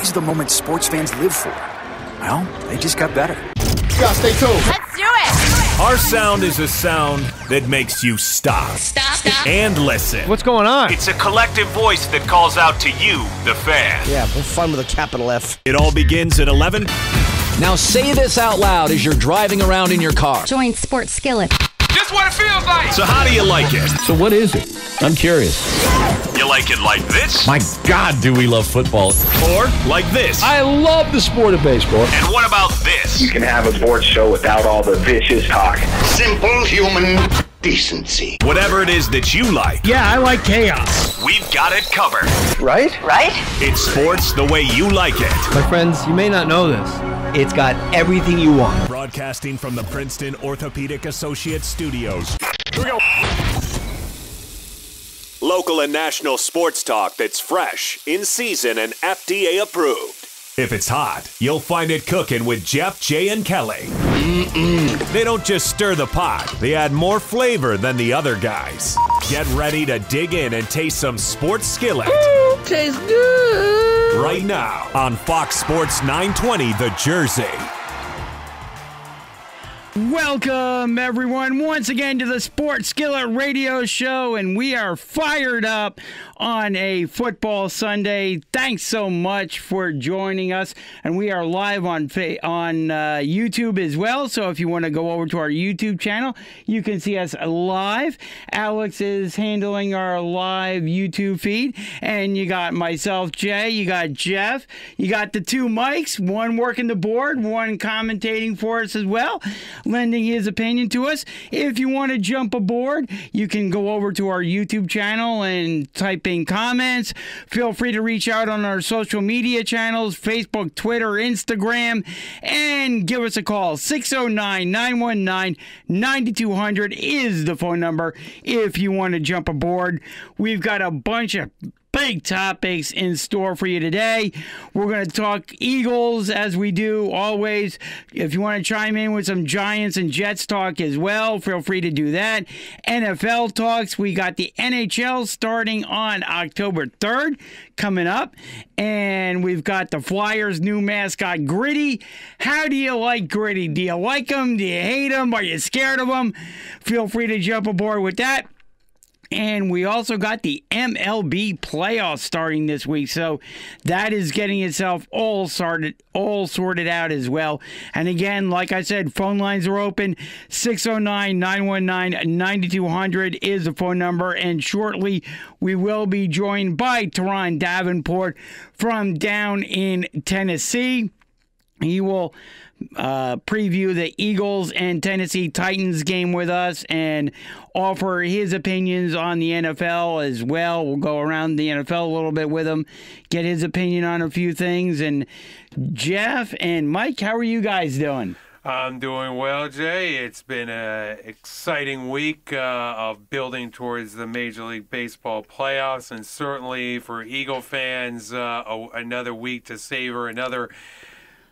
is the moment sports fans live for. Well, they just got better. Yeah, stay tuned. Let's do it. Our sound is a sound that makes you stop. Stop. And listen. What's going on? It's a collective voice that calls out to you, the fan. Yeah, we're fun with a capital F. It all begins at 11. Now say this out loud as you're driving around in your car. Join Sports Skillet. Just what it feels like. So how do you like it? So what is it? I'm curious. You like it like this? My God, do we love football. Or like this? I love the sport of baseball. And what about this? You can have a sports show without all the vicious talk. Simple human decency. Whatever it is that you like. Yeah, I like chaos. We've got it covered. Right? It's sports the way you like it. My friends, you may not know this. It's got everything you want. Broadcasting from the Princeton Orthopedic Associates Studios. Here we go. Local and national sports talk that's fresh, in season, and FDA approved. If it's hot, you'll find it cooking with Jeff, Jay, and Kelly. They don't just stir the pot, they add more flavor than the other guys. Get ready to dig in and taste some Sports Skillet. Ooh, tastes good. Right now on Fox Sports 920, The Jersey. Welcome, everyone, once again to the Sports Skillet Radio Show, and we are fired up on a football Sunday. Thanks so much for joining us, and we are live on YouTube as well, so if you want to go over to our YouTube channel, you can see us live. Alex is handling our live YouTube feed, and you got myself, Jay, you got Jeff, you got the two mics, one working the board, one commentating for us as well, lending his opinion to us. If you want to jump aboard, you can go over to our YouTube channel and type in comments. Feel free to reach out on our social media channels, Facebook, Twitter, Instagram, and give us a call. 609-919-9200 is the phone number if you want to jump aboard. We've got a bunch of big topics in store for you today. We're going to talk Eagles as we do always. If you want to chime in with some Giants and Jets talk as well, feel free to do that. NFL talks. We got the NHL starting on October 3rd coming up. And we've got the Flyers' new mascot, Gritty. How do you like Gritty? Do you like him? Do you hate him? Are you scared of him? Feel free to jump aboard with that. And we also got the MLB playoffs starting this week, so that is getting itself all sorted out as well. And again, like I said, phone lines are open. 609-919-9200 is the phone number, and shortly we will be joined by Turron Davenport from down in Tennessee. He will preview the Eagles and Tennessee Titans game with us and offer his opinions on the NFL as well. We'll go around the NFL a little bit with him, get his opinion on a few things. And Jeff and Mike, how are you guys doing? I'm doing well, Jay. It's been an exciting week of building towards the Major League Baseball playoffs, and certainly for Eagle fans, another week to savor, another,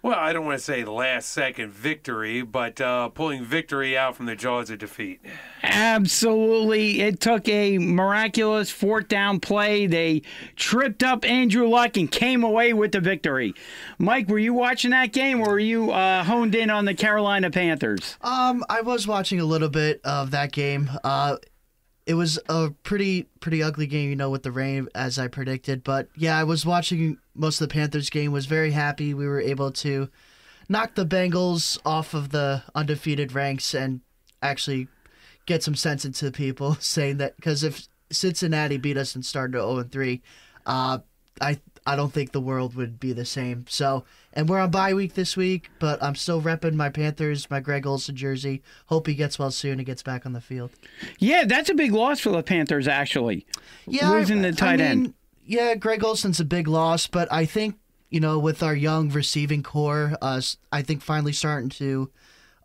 well, I don't want to say last-second victory, but pulling victory out from the jaws of defeat. Absolutely. It took a miraculous fourth down play. They tripped up Andrew Luck and came away with the victory. Mike, were you watching that game, or were you honed in on the Carolina Panthers? I was watching a little bit of that game. It was a pretty ugly game, with the rain, as I predicted. But, yeah, I was watching most of the Panthers game, was very happy we were able to knock the Bengals off of the undefeated ranks and actually get some sense into people, saying that, because if Cincinnati beat us and started at 0-3, I don't think the world would be the same. So, and we're on bye week this week, but I'm still repping my Panthers, my Greg Olsen jersey. Hope he gets well soon and gets back on the field. Yeah, that's a big loss for the Panthers, actually. Yeah, losing the tight end. Yeah, Greg Olsen's a big loss, but I think, with our young receiving core, I think finally starting to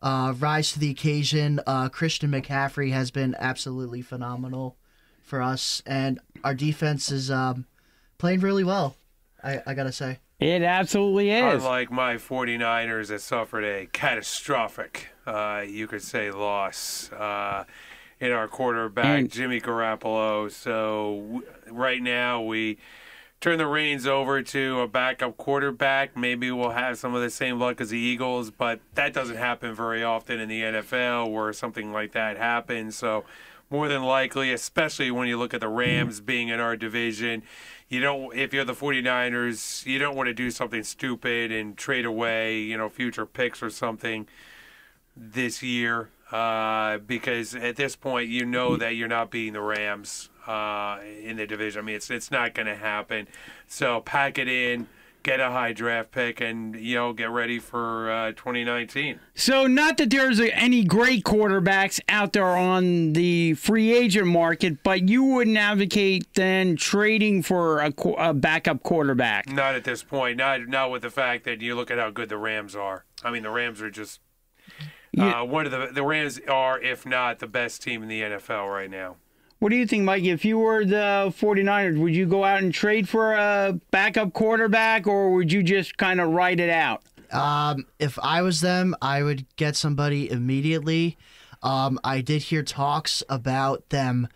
rise to the occasion. Christian McCaffrey has been absolutely phenomenal for us, and our defense is playing really well, I got to say. It absolutely is. Unlike my 49ers that suffered a catastrophic, you could say, loss in our quarterback, Jimmy Garoppolo. So right now we turn the reins over to a backup quarterback, maybe we'll have some of the same luck as the Eagles, but that doesn't happen very often in the NFL where something like that happens. So more than likely, especially when you look at the Rams being in our division, if you're the 49ers, you don't want to do something stupid and trade away, future picks or something this year because at this point you know that you're not beating the Rams in the division. I mean, it's not going to happen. So pack it in, get a high draft pick, and get ready for 2019. So not that there's any great quarterbacks out there on the free agent market, but you wouldn't advocate then trading for a backup quarterback. Not at this point. Not with the fact that you look at how good the Rams are. I mean, the Rams are just one of the Rams are, if not the best team in the NFL right now. What do you think, Mike? If you were the 49ers, would you go out and trade for a backup quarterback, or would you just kind of ride it out? If I was them, I would get somebody immediately. I did hear talks about them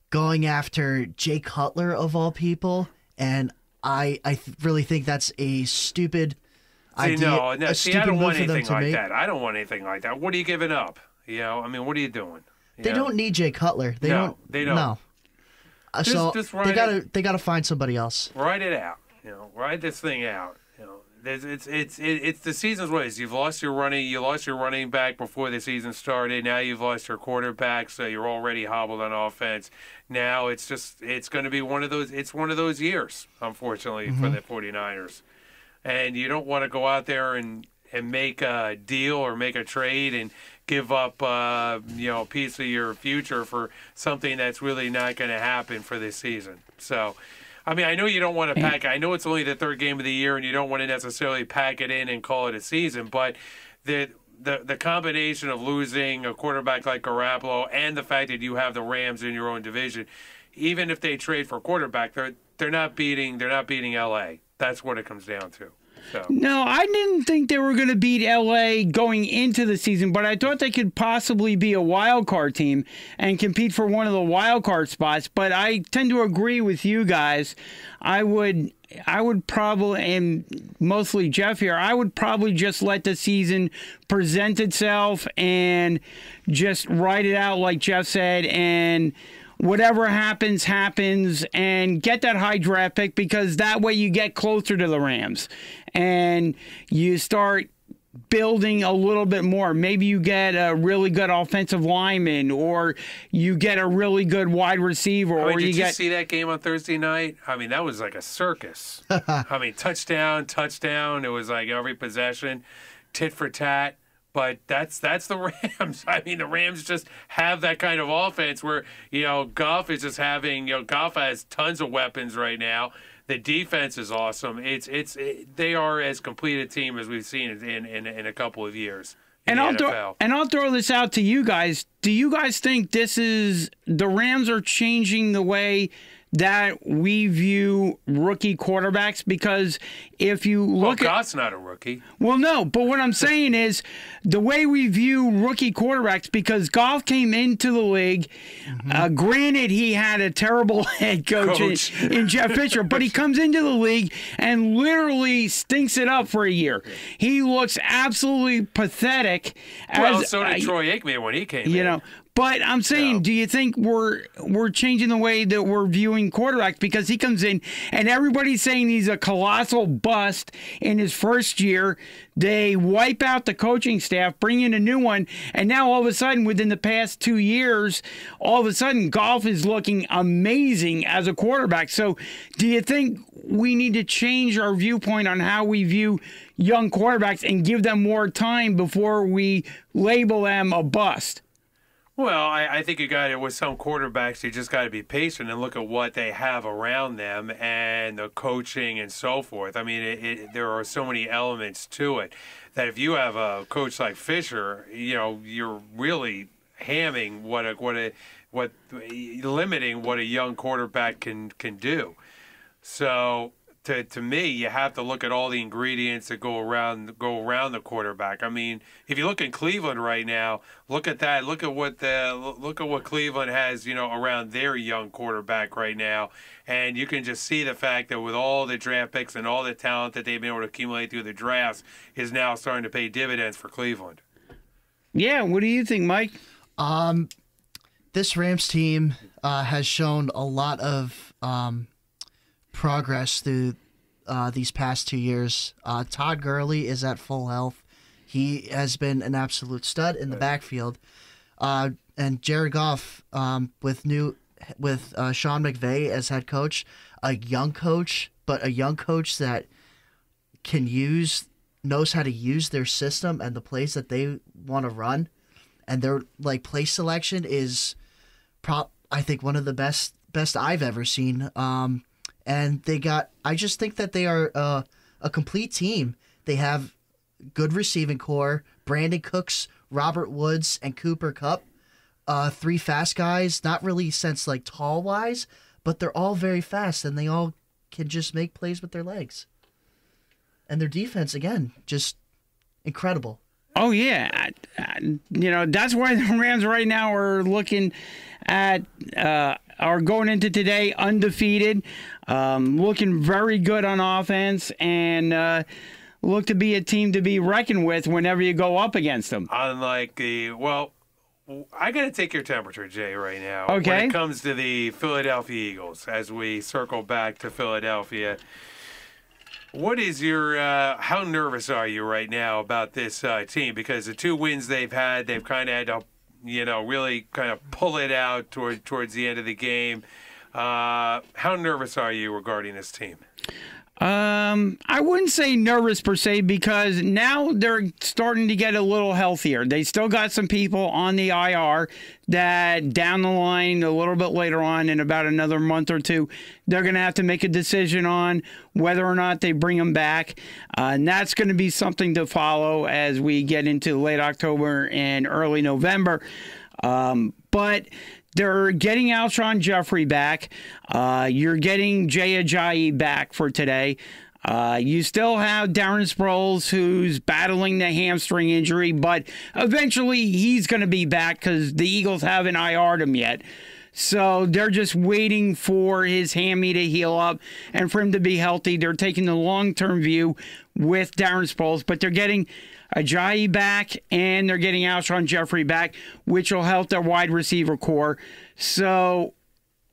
going after Jay Cutler, of all people, and I really think that's a stupid idea. I don't want anything like that. I don't want anything like that. What are you giving up? I mean, what are you doing? They don't need Jay Cutler. They don't. No. Just they gotta find somebody else. Write it out. Write this thing out. It's the season's ways. You lost your running back before the season started. Now you've lost your quarterback, so you're already hobbled on offense. Now it's going to be one of those years, unfortunately, for the 49ers. And you don't want to go out there and make a deal or make a trade and give up a piece of your future for something that's really not going to happen for this season. So, I mean, I know you don't want to pack it. I know it's only the third game of the year and you don't want to necessarily pack it in and call it a season, but the combination of losing a quarterback like Garoppolo and the fact that you have the Rams in your own division, even if they trade for a quarterback, they're not beating LA. That's what it comes down to. So. No, I didn't think they were going to beat LA going into the season, but I thought they could possibly be a wild card team and compete for one of the wild card spots. But I tend to agree with you guys. I would probably, and mostly Jeff here, I would probably just let the season present itself and just write it out like Jeff said, and whatever happens, and get that high draft pick, because that way you get closer to the Rams and you start building a little bit more. Maybe you get a really good offensive lineman, or you get a really good wide receiver. Did you see that game on Thursday night? I mean, that was like a circus. I mean, touchdown. It was like every possession, tit for tat. But that's the Rams. I mean, the Rams just have that kind of offense where, Goff is just having, Goff has tons of weapons right now. The defense is awesome. They are as complete a team as we've seen in a couple of years. And I'll throw this out to you guys. Do you guys think the Rams are changing the way that we view rookie quarterbacks? Because if you look Goff's not a rookie. Well, no, but what I'm saying is the way we view rookie quarterbacks, because Goff came into the league, granted he had a terrible head coach. In Jeff Fisher, but he comes into the league and literally stinks it up for a year. He looks absolutely pathetic. So did Troy Aikman when he came in. But I'm saying, do you think we're changing the way that we're viewing quarterbacks? Because he comes in and everybody's saying he's a colossal bust in his first year. They wipe out the coaching staff, bring in a new one, and now all of a sudden, within the past 2 years, all of a sudden, Goff is looking amazing as a quarterback. So do you think we need to change our viewpoint on how we view young quarterbacks and give them more time before we label them a bust? Well, I think with some quarterbacks, you just got to be patient and look at what they have around them and the coaching and so forth. I mean, there are so many elements to it that if you have a coach like Fisher, you're really hamming limiting what a young quarterback can do. So to me, you have to look at all the ingredients that go around the quarterback. I mean, if you look at Cleveland right now, look at that. Look at what Cleveland has, around their young quarterback right now, and you can just see the fact that with all the draft picks and all the talent that they've been able to accumulate through the drafts is now starting to pay dividends for Cleveland. Yeah, what do you think, Mike? This Rams team has shown a lot of progress through these past 2 years. Todd Gurley is at full health. He has been an absolute stud in the backfield. And Jared Goff, with Sean McVay as head coach, a young coach that knows how to use their system and the plays that they want to run, and their play selection is, I think, one of the best I've ever seen. And I just think that they are a complete team. They have good receiving core. Brandon Cooks, Robert Woods, and Cooper Kupp, 3 fast guys. Not really sense tall wise, but they're all very fast, and they all can just make plays with their legs. And their defense, again, just incredible. Oh yeah, that's why the Rams right now are looking at. Are going into today undefeated, looking very good on offense, and look to be a team to be reckoned with whenever you go up against them. Unlike I got to take your temperature, Jay, right now. Okay. When it comes to the Philadelphia Eagles, as we circle back to Philadelphia, what is your how nervous are you right now about this team? Because the 2 wins they've had, they've kind of had to really kind of pull it out towards the end of the game. How nervous are you regarding this team? I wouldn't say nervous per se, because now they're starting to get a little healthier. They still got some people on the IR that down the line, a little bit later on, in about another month or 2, they're going to have to make a decision on whether or not they bring them back. And that's going to be something to follow as we get into late October and early November. But they're getting Alshon Jeffrey back. You're getting Jay Ajayi back for today. You still have Darren Sproles, who's battling the hamstring injury, but eventually he's going to be back because the Eagles haven't IR'd him yet. So they're just waiting for his hammy to heal up and for him to be healthy. They're taking the long-term view with Darren Sproles, but they're getting Ajayi back, and they're getting Alshon Jeffrey back, which will help their wide receiver core. So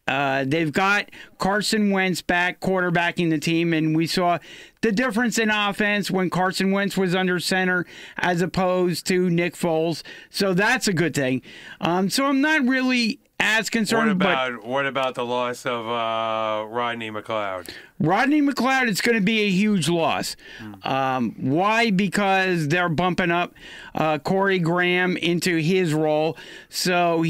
they've got Carson Wentz back quarterbacking the team, and we saw the difference in offense when Carson Wentz was under center as opposed to Nick Foles. So that's a good thing. So I'm not really as concerned. What about the loss of Rodney McLeod? Rodney McLeod is going to be a huge loss. Why? Because they're bumping up Corey Graham into his role. So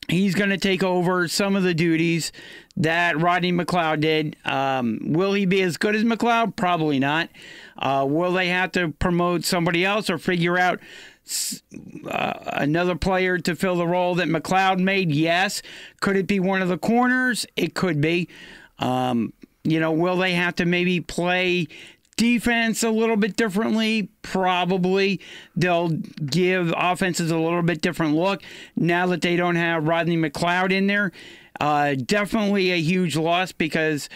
he's going to take over some of the duties that Rodney McLeod did. Will he be as good as McLeod? Probably not. Will they have to promote somebody else or figure out another player to fill the role that McLeod made? Yes. Could it be one of the corners? It could be. Will they have to maybe play defense a little bit differently? Probably. They'll give offenses a little bit different look now that they don't have Rodney McLeod in there. Definitely a huge loss because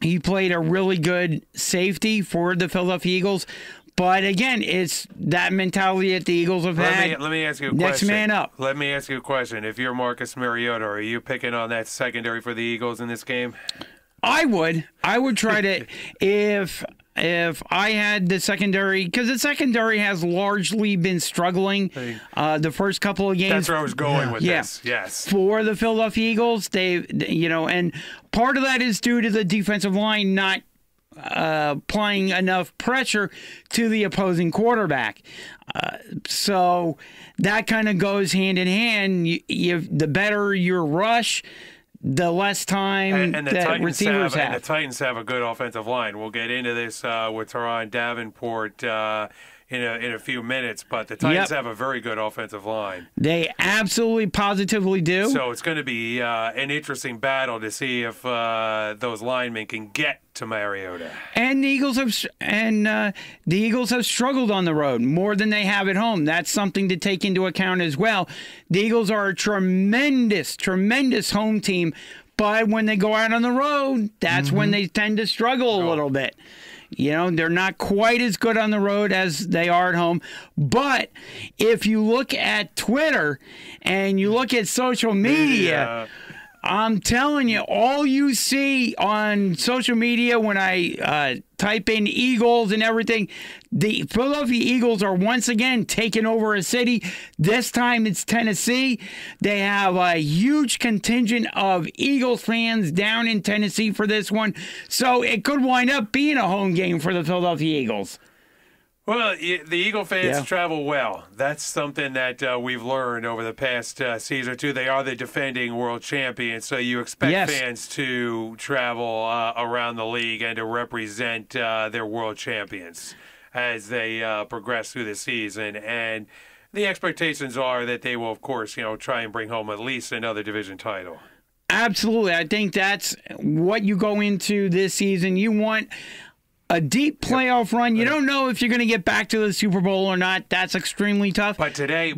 he played a really good safety for the Philadelphia Eagles. But again, it's that mentality that the Eagles have had. Let me ask you a next question. Man up. Let me ask you a question. If you're Marcus Mariota, are you picking on that secondary for the Eagles in this game? I would try to if I had the secondary, because the secondary has largely been struggling the first couple of games. That's where I was going with this. Yes. For the Philadelphia Eagles, and part of that is due to the defensive line not applying enough pressure to the opposing quarterback. So that kind of goes hand in hand. The better your rush, the less time that receivers have. And the Titans have a good offensive line. We'll get into this with Turron Davenport. in a few minutes. But the Titans have a very good offensive line. They absolutely, positively do. So it's going to be an interesting battle to see if those linemen can get to Mariota. And the Eagles have struggled on the road more than they have at home. That's something to take into account as well. The Eagles are a tremendous home team, but when they go out on the road, that's when they tend to struggle a little bit. You know, they're not quite as good on the road as they are at home. But if you look at Twitter and you look at social media, I'm telling you, all you see on social media when I type in Eagles and everything, the Philadelphia Eagles are once again taking over a city. This time it's Tennessee. They have a huge contingent of Eagles fans down in Tennessee for this one. So it could wind up being a home game for the Philadelphia Eagles. Well, the Eagle fans travel well. That's something that we've learned over the past season or two. They are the defending world champions, so you expect fans to travel around the league and to represent their world champions as they progress through the season. And the expectations are that they will, of course, try and bring home at least another division title. Absolutely. I think that's what you go into this season. You want a deep playoff run. You don't know if you're going to get back to the Super Bowl or not. That's extremely tough. But today,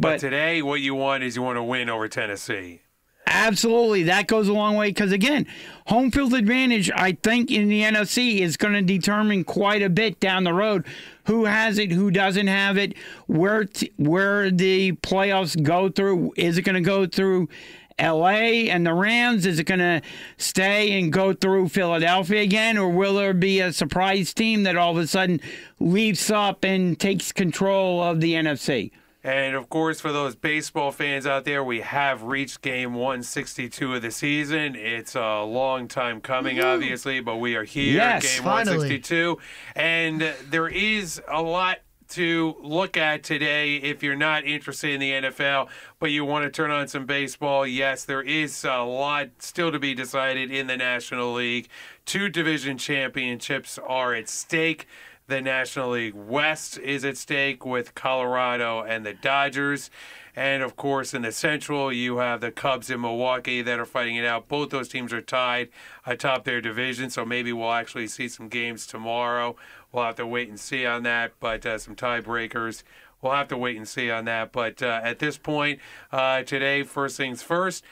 what you want is you want to win over Tennessee. Absolutely. That goes a long way because, again, home field advantage, I think, in the NFC is going to determine quite a bit down the road who has it, who doesn't have it, where the playoffs go through. Is it going to go through L.A. and the Rams? Is it going to stay and go through Philadelphia again, or will there be a surprise team that all of a sudden leaps up and takes control of the NFC? And, of course, for those baseball fans out there, we have reached game 162 of the season. It's a long time coming, obviously, but we are here, game 162. And there is a lot to look at today if you're not interested in the NFL, but you want to turn on some baseball. Yes, there is a lot still to be decided in the National League. 2 division championships are at stake. The National League West is at stake with Colorado and the Dodgers. And, of course, in the Central, you have the Cubs in Milwaukee that are fighting it out. Both those teams are tied atop their division, so maybe we'll actually see some games tomorrow. We'll have to wait and see on that, but some tiebreakers. We'll have to wait and see on that. But at this point, today, first things first,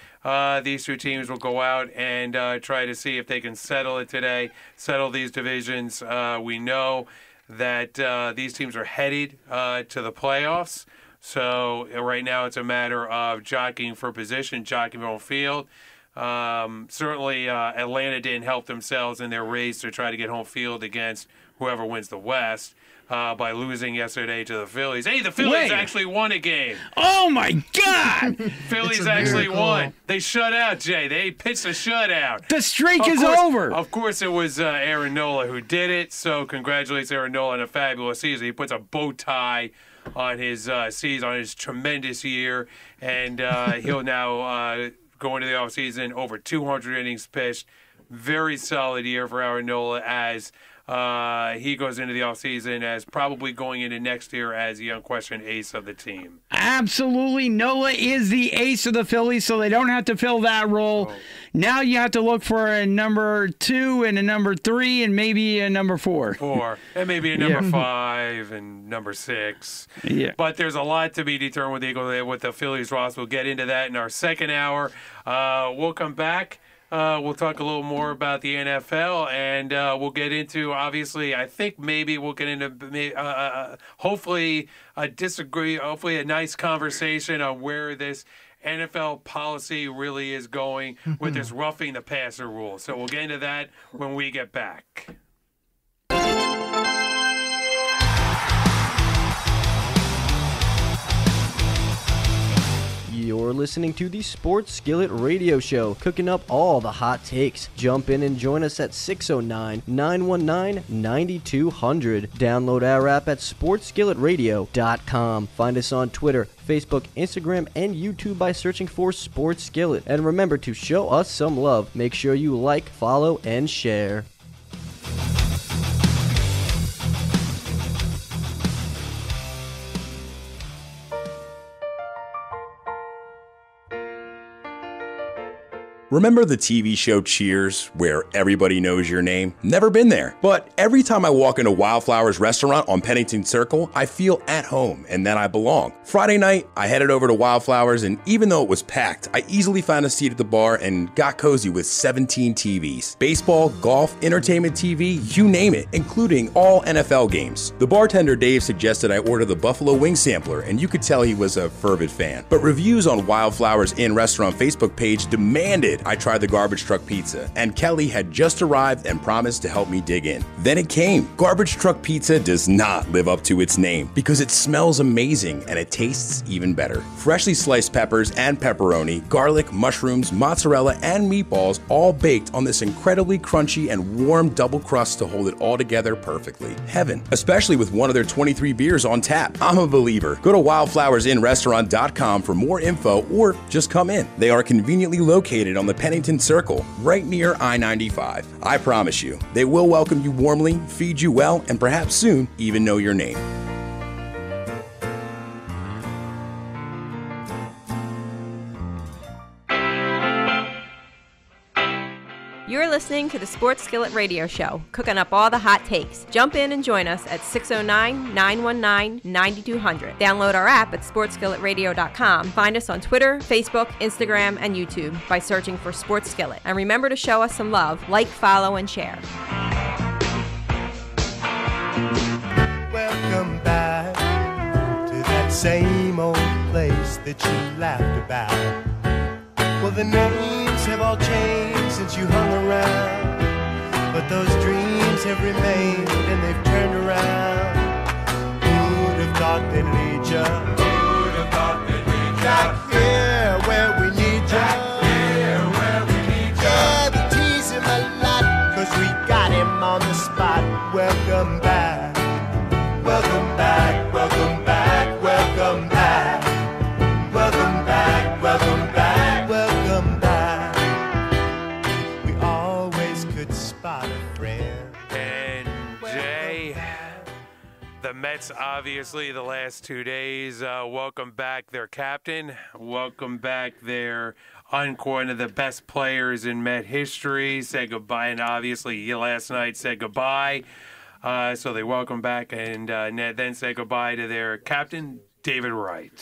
these 2 teams will go out and try to see if they can settle it today, settle these divisions. We know that these teams are headed to the playoffs. So right now it's a matter of jockeying for position, jockeying for home field. Certainly Atlanta didn't help themselves in their race to try to get home field against whoever wins the West by losing yesterday to the Phillies. Hey, the Phillies actually won a game. Oh, my God. Phillies actually won. They shut out, Jay. They pitched a shutout. The streak is over. Of course, it was Aaron Nola who did it, so congratulations, Aaron Nola, on a fabulous season. He puts a bow tie on his season, on his tremendous year, and he'll now go into the offseason over 200 innings pitched. Very solid year for Aaron Nola as he goes into the offseason as probably going into next year as the unquestioned ace of the team. Absolutely. Nola is the ace of the Phillies, so they don't have to fill that role. Now you have to look for a number 2 and a number 3 and maybe a number 4. And maybe a number 5 and number 6. Yeah. But there's a lot to be determined with the Eagles, with the Phillies roster. We'll get into that in our second hour. We'll come back. We'll talk a little more about the NFL, and we'll get into, obviously, I think maybe we'll get into hopefully a nice conversation on where this NFL policy really is going with this roughing the passer rule. So we'll get into that when we get back. You're listening to the Sports Skillet Radio Show, cooking up all the hot takes. Jump in and join us at 609-919-9200. Download our app at sportsskilletradio.com. Find us on Twitter, Facebook, Instagram, and YouTube by searching for Sports Skillet. And remember to show us some love. Make sure you like, follow, and share. Remember the TV show Cheers, where everybody knows your name? Never been there. But every time I walk into Wildflowers restaurant on Pennington Circle, I feel at home and that I belong. Friday night, I headed over to Wildflowers, and even though it was packed, I easily found a seat at the bar and got cozy with 17 TVs. Baseball, golf, entertainment TV, you name it, including all NFL games. The bartender Dave suggested I order the Buffalo Wing Sampler, and you could tell he was a fervent fan. But reviews on Wildflowers Inn Restaurant Facebook page demanded I try the garbage truck pizza, and Kelly had just arrived and promised to help me dig in. Then it came. Garbage truck pizza does not live up to its name because it smells amazing and it tastes even better. Freshly sliced peppers and pepperoni, garlic, mushrooms, mozzarella, and meatballs all baked on this incredibly crunchy and warm double crust to hold it all together perfectly. Heaven, especially with one of their 23 beers on tap. I'm a believer. Go to wildflowersinrestaurant.com for more info or just come in. They are conveniently located on the Pennington Circle, right near I-95. I promise you, they will welcome you warmly, feed you well, and perhaps soon even know your name. You're listening to the Sports Skillet Radio Show, cooking up all the hot takes. Jump in and join us at 609-919-9200. Download our app at sportsskilletradio.com. Find us on Twitter, Facebook, Instagram, and YouTube by searching for Sports Skillet. And remember to show us some love. Like, follow, and share. Welcome back to that same old place that you laughed about. Well, the names have all changed since you hung around, but those dreams have remained and they've turned around. Who'd have thought they'd lead ya? Who'd have thought they'd lead ya? Back here where we need ya. Back here where we need ya. Yeah, we tease him a lot, 'cause we got him on the spot. Welcome back. Welcome back. Welcome back. Welcome back. Welcome back. Welcome back. The Mets, obviously, the last 2 days, welcome back their captain. Welcome back their one of the best players in Met history. Said goodbye, and obviously last night said goodbye. So they welcome back and then say goodbye to their captain, David Wright.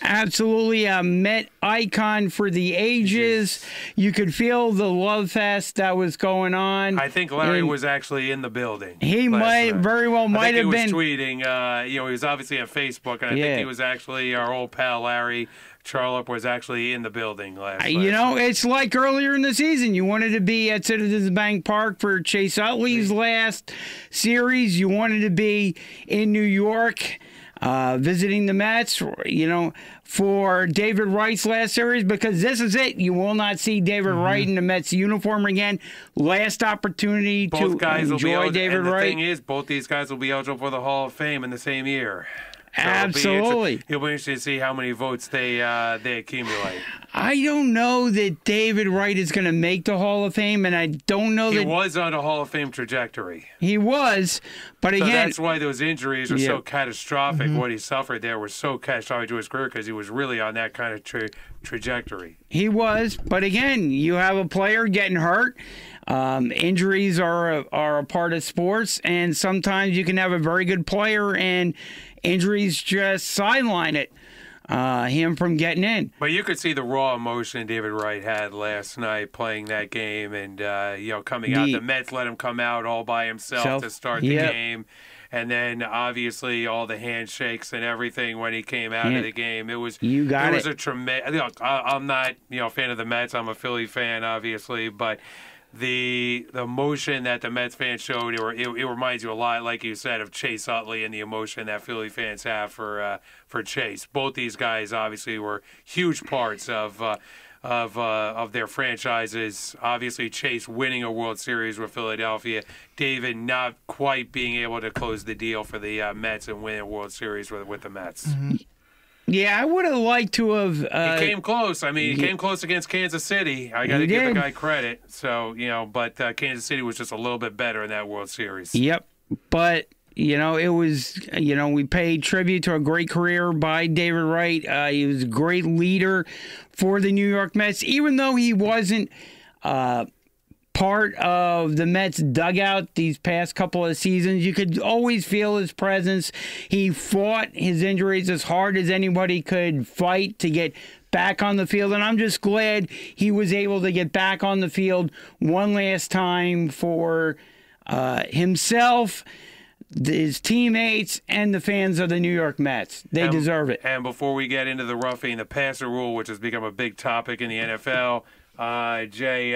Absolutely a Met icon for the ages. You could feel the love fest that was going on. I think Larry was actually in the building. He very well might have been. He was tweeting. He was obviously on Facebook, and I think he was actually our old pal Larry Charlop was actually in the building last You know, it's like earlier in the season. You wanted to be at Citizens Bank Park for Chase Utley's last series. You wanted to be in New York visiting the Mets, for David Wright's last series, because this is it. You will not see David Wright in the Mets uniform again. Last opportunity to enjoy David Wright. The thing is, both these guys will be eligible for the Hall of Fame in the same year. So Absolutely. It'll be interesting to see how many votes they accumulate. I don't know that David Wright is going to make the Hall of Fame, and I don't know he was on a Hall of Fame trajectory. He was, but so again, that's why those injuries are so catastrophic. What he suffered there was so catastrophic to his career because he was really on that kind of trajectory. He was, but again, you have a player getting hurt. Injuries are a part of sports, and sometimes you can have a very good player and injuries just sideline him from getting in. But you could see the raw emotion David Wright had last night playing that game, and coming out. The Mets let him come out all by himself to start the game, and then obviously all the handshakes and everything when he came out of the game. It was a tremendous. I'm not a fan of the Mets. I'm a Philly fan, obviously, but the emotion that the Mets fans showed, it reminds you a lot, like you said, of Chase Utley and the emotion that Philly fans have for Chase. Both these guys obviously were huge parts of their franchises. Obviously, Chase winning a World Series with Philadelphia. David not quite being able to close the deal for the Mets and win a World Series with the Mets. Mm-hmm. Yeah, I would have liked to have. He came close. I mean, he came close against Kansas City. I got to give the guy credit. So, but Kansas City was just a little bit better in that World Series. Yep. But, it was, we paid tribute to a great career by David Wright. He was a great leader for the New York Mets, even though he wasn't part of the Mets dugout these past couple of seasons. You could always feel his presence. He fought his injuries as hard as anybody could fight to get back on the field, and I'm just glad he was able to get back on the field one last time for himself, his teammates, and the fans of the New York Mets. They deserve it. And before we get into the roughing the passer rule, which has become a big topic in the NFL, Jay,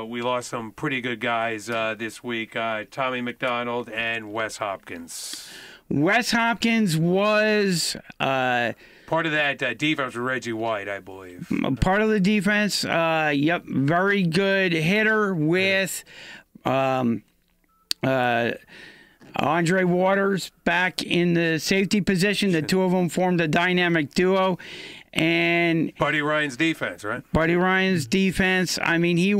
we lost some pretty good guys this week. Tommy McDonald and Wes Hopkins. Wes Hopkins was part of that defense with Reggie White, I believe. Part of the defense. Yep, very good hitter with Andre Waters back in the safety position. The two of them formed a dynamic duo. And Buddy Ryan's defense, right? Buddy Ryan's defense. I mean, he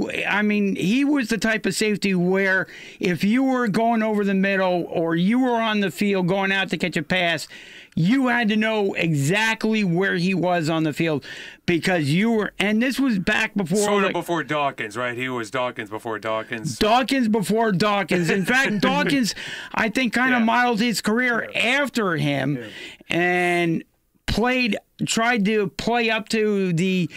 was the type of safety where if you were going over the middle or you were on the field going out to catch a pass, you had to know exactly where he was on the field because you were. And this was back before, sort of before Dawkins, right? He was Dawkins before Dawkins. Dawkins before Dawkins. In fact, Dawkins, I think, kind of modeled his career after him, and tried to play up to the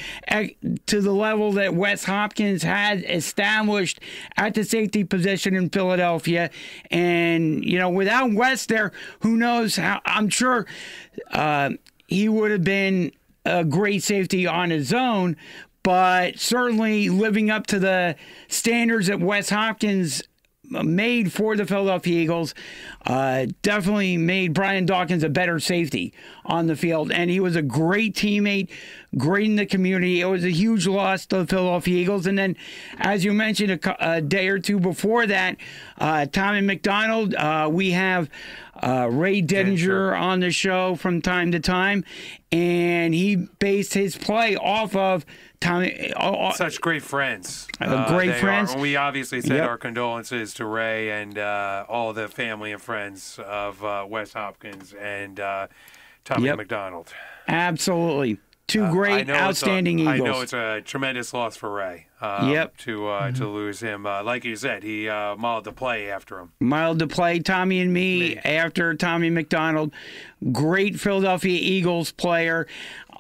level that Wes Hopkins had established at the safety position in Philadelphia. And, you know, without Wes there, who knows how, I'm sure he would have been a great safety on his own, but certainly living up to the standards that Wes Hopkins made for the Philadelphia Eagles, definitely made Brian Dawkins a better safety on the field. And he was a great teammate, great in the community. It was a huge loss to the Philadelphia Eagles. And then, as you mentioned, a day or two before that, Tommy McDonald, we have Ray Didinger on the show from time to time, and he based his play off of Tommy. Such great friends. Great friends. We obviously send our condolences to Ray and all the family and friends of Wes Hopkins and Tommy McDonald. Absolutely. Two great, outstanding Eagles. I know it's a tremendous loss for Ray. To lose him. Like you said, he modeled the play after him. Modeled the play, Tommy and me after Tommy McDonald. Great Philadelphia Eagles player.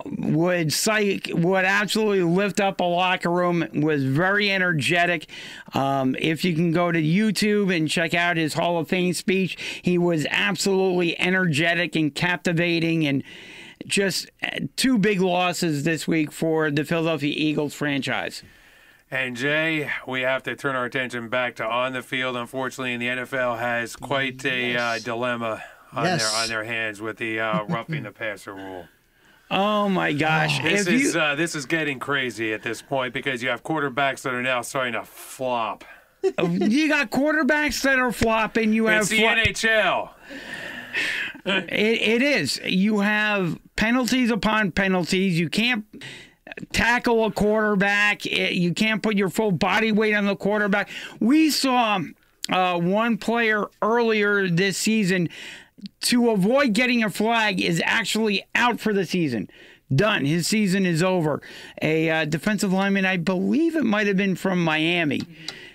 Would absolutely lift up a locker room, was very energetic. If you can go to YouTube and check out his Hall of Fame speech, he was absolutely energetic and captivating, and just two big losses this week for the Philadelphia Eagles franchise. And Jay, we have to turn our attention back to on the field. Unfortunately, the NFL has quite a dilemma on their hands with the roughing the passer rule. Oh my gosh! This is getting crazy at this point because you have quarterbacks that are now starting to flop. You got quarterbacks that are flopping. It's the NHL. It is. You have penalties upon penalties. You can't tackle a quarterback. You can't put your full body weight on the quarterback. We saw one player earlier this season, to avoid getting a flag, is actually out for the season. Done. His season is over. A defensive lineman, I believe it might have been from Miami,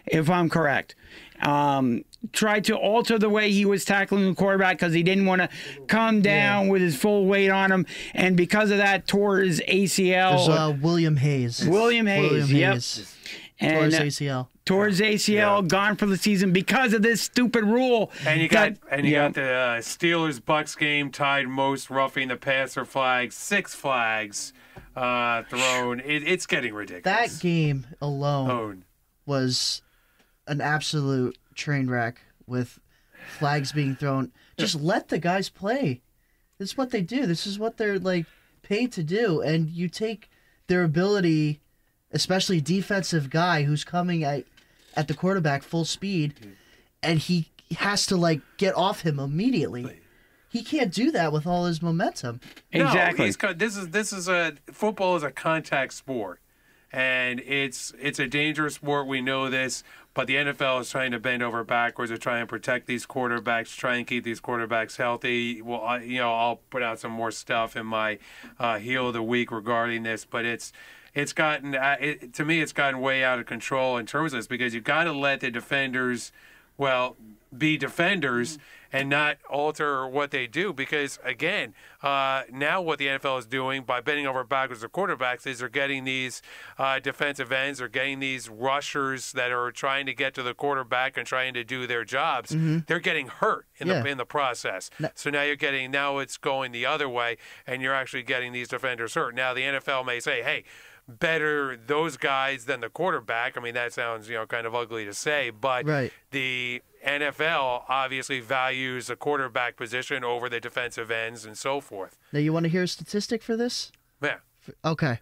if I'm correct. Tried to alter the way he was tackling the quarterback because he didn't want to come down with his full weight on him, and because of that, tore his ACL. There's William Hayes. William Hayes. And, tore his ACL. Tore his ACL, gone for the season because of this stupid rule. And you got the Steelers-Bucks game tied most roughing the passer flags, 6 flags thrown. It's getting ridiculous. That game alone was an absolute train wreck with flags being thrown. Just let the guys play. This is what they do. This is what they're paid to do. And you take their ability, especially defensive guy who's coming at the quarterback full speed, and he has to get off him immediately. He can't do that with all his momentum. Exactly. No, football is a contact sport, and it's a dangerous sport. We know this, but the NFL is trying to bend over backwards to try and protect these quarterbacks, try and keep these quarterbacks healthy. Well, I'll put out some more stuff in my heel of the week regarding this, but it's it's gotten to me it's gotten way out of control in terms of this, because you got to let the defenders, be defenders and not alter what they do. Because again, now what the NFL is doing by bending over backwards the quarterbacks is they're getting these defensive ends, they're getting these rushers that are trying to get to the quarterback and trying to do their jobs. They're getting hurt in the process. So now it's going the other way, and you're actually getting these defenders hurt. Now the NFL may say, hey, better those guys than the quarterback. I mean, that sounds kind of ugly to say, but the NFL obviously values the quarterback position over the defensive ends and so forth. Now, you want to hear a statistic for this? Yeah. Okay.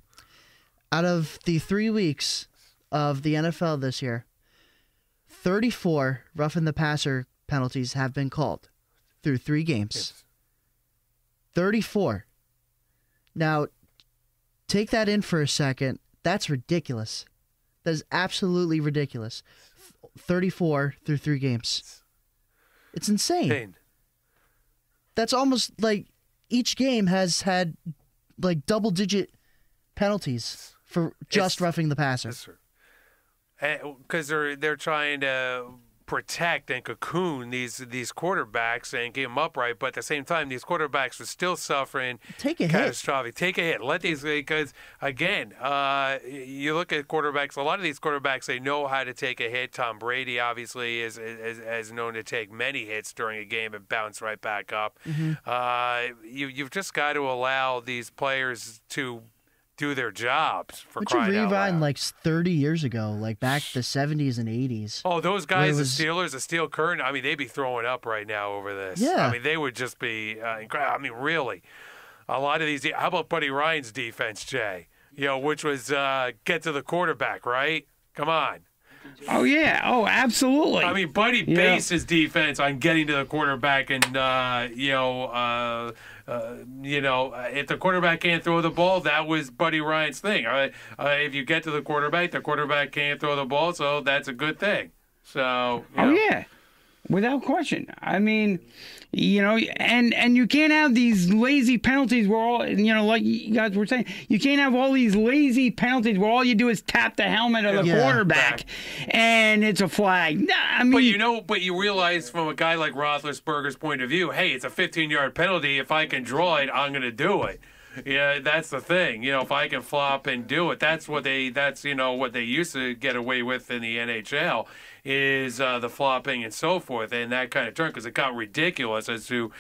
Out of the 3 weeks of the NFL this year, 34 roughing the passer penalties have been called through 3 games. Yes. 34. Now, take that in for a second. That's ridiculous. That is absolutely ridiculous. 34 through 3 games. It's insane. That's almost like each game has had like double-digit penalties for just roughing the passer. Yes, sir. Because they're trying to protect and cocoon these quarterbacks and get them upright, but at the same time, these quarterbacks are still suffering. Take a catastrophic. Take a hit. Let these, because again, you look at quarterbacks. A lot of these quarterbacks, they know how to take a hit. Tom Brady obviously is known to take many hits during a game and bounce right back up. You've just got to allow these players to do their jobs, for crying out loud. Like 30 years ago, like back the 70s and 80s. Oh, those guys, the Steelers, the Steel Curtain, I mean, they'd be throwing up right now over this. Yeah. I mean, they would just be incredible. I mean, really. A lot of these, how about Buddy Ryan's defense, Jay? Which was get to the quarterback, right? Come on. Oh, yeah. Oh, absolutely. I mean, Buddy based his defense on getting to the quarterback, and if the quarterback can't throw the ball, that was Buddy Ryan's thing. If you get to the quarterback can't throw the ball, so that's a good thing. So, Oh, yeah. Without question. I mean, and you can't have these lazy penalties where all, like you guys were saying, you can't have all these lazy penalties where all you do is tap the helmet of the quarterback and it's a flag. I mean, but you realize from a guy like Roethlisberger's point of view, hey, it's a 15-yard penalty. If I can draw it, I'm going to do it. Yeah, that's the thing. If I can flop and do it, that's what they used to get away with in the NHL is the flopping and so forth, and that kind of turn, because it got ridiculous as to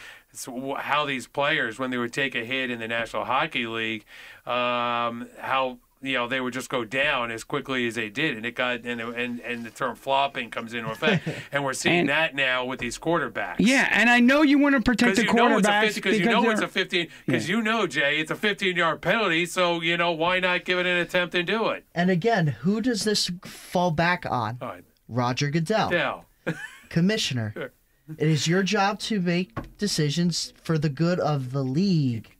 how these players, when they would take a hit in the National Hockey League, how they would just go down as quickly as they did, and it got and the term flopping comes into effect, and we're seeing that now with these quarterbacks. Yeah, and I know you want to protect the quarterbacks because it's a 15. Because Jay, it's a 15-yard penalty, so why not give it an attempt and do it? And again, who does this fall back on? Roger Goodell. Commissioner. Sure. It is your job to make decisions for the good of the league.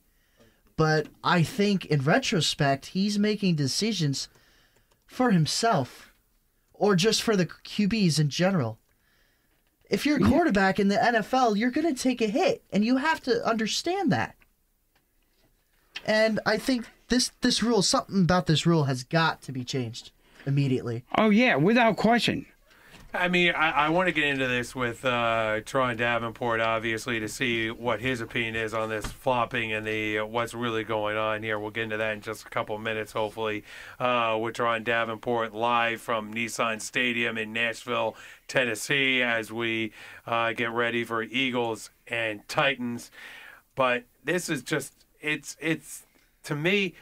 But I think in retrospect, he's making decisions for himself or just for the QBs in general. If you're a quarterback in the NFL, you're going to take a hit, and you have to understand that. And I think this rule, something about this rule has got to be changed immediately. Oh, yeah, without question. I mean, I want to get into this with Turron Davenport, obviously, to see what his opinion is on this flopping and the what's really going on here. We'll get into that in just a couple of minutes, hopefully, with Turron Davenport live from Nissan Stadium in Nashville, Tennessee, as we get ready for Eagles and Titans. But this is just, it's to me,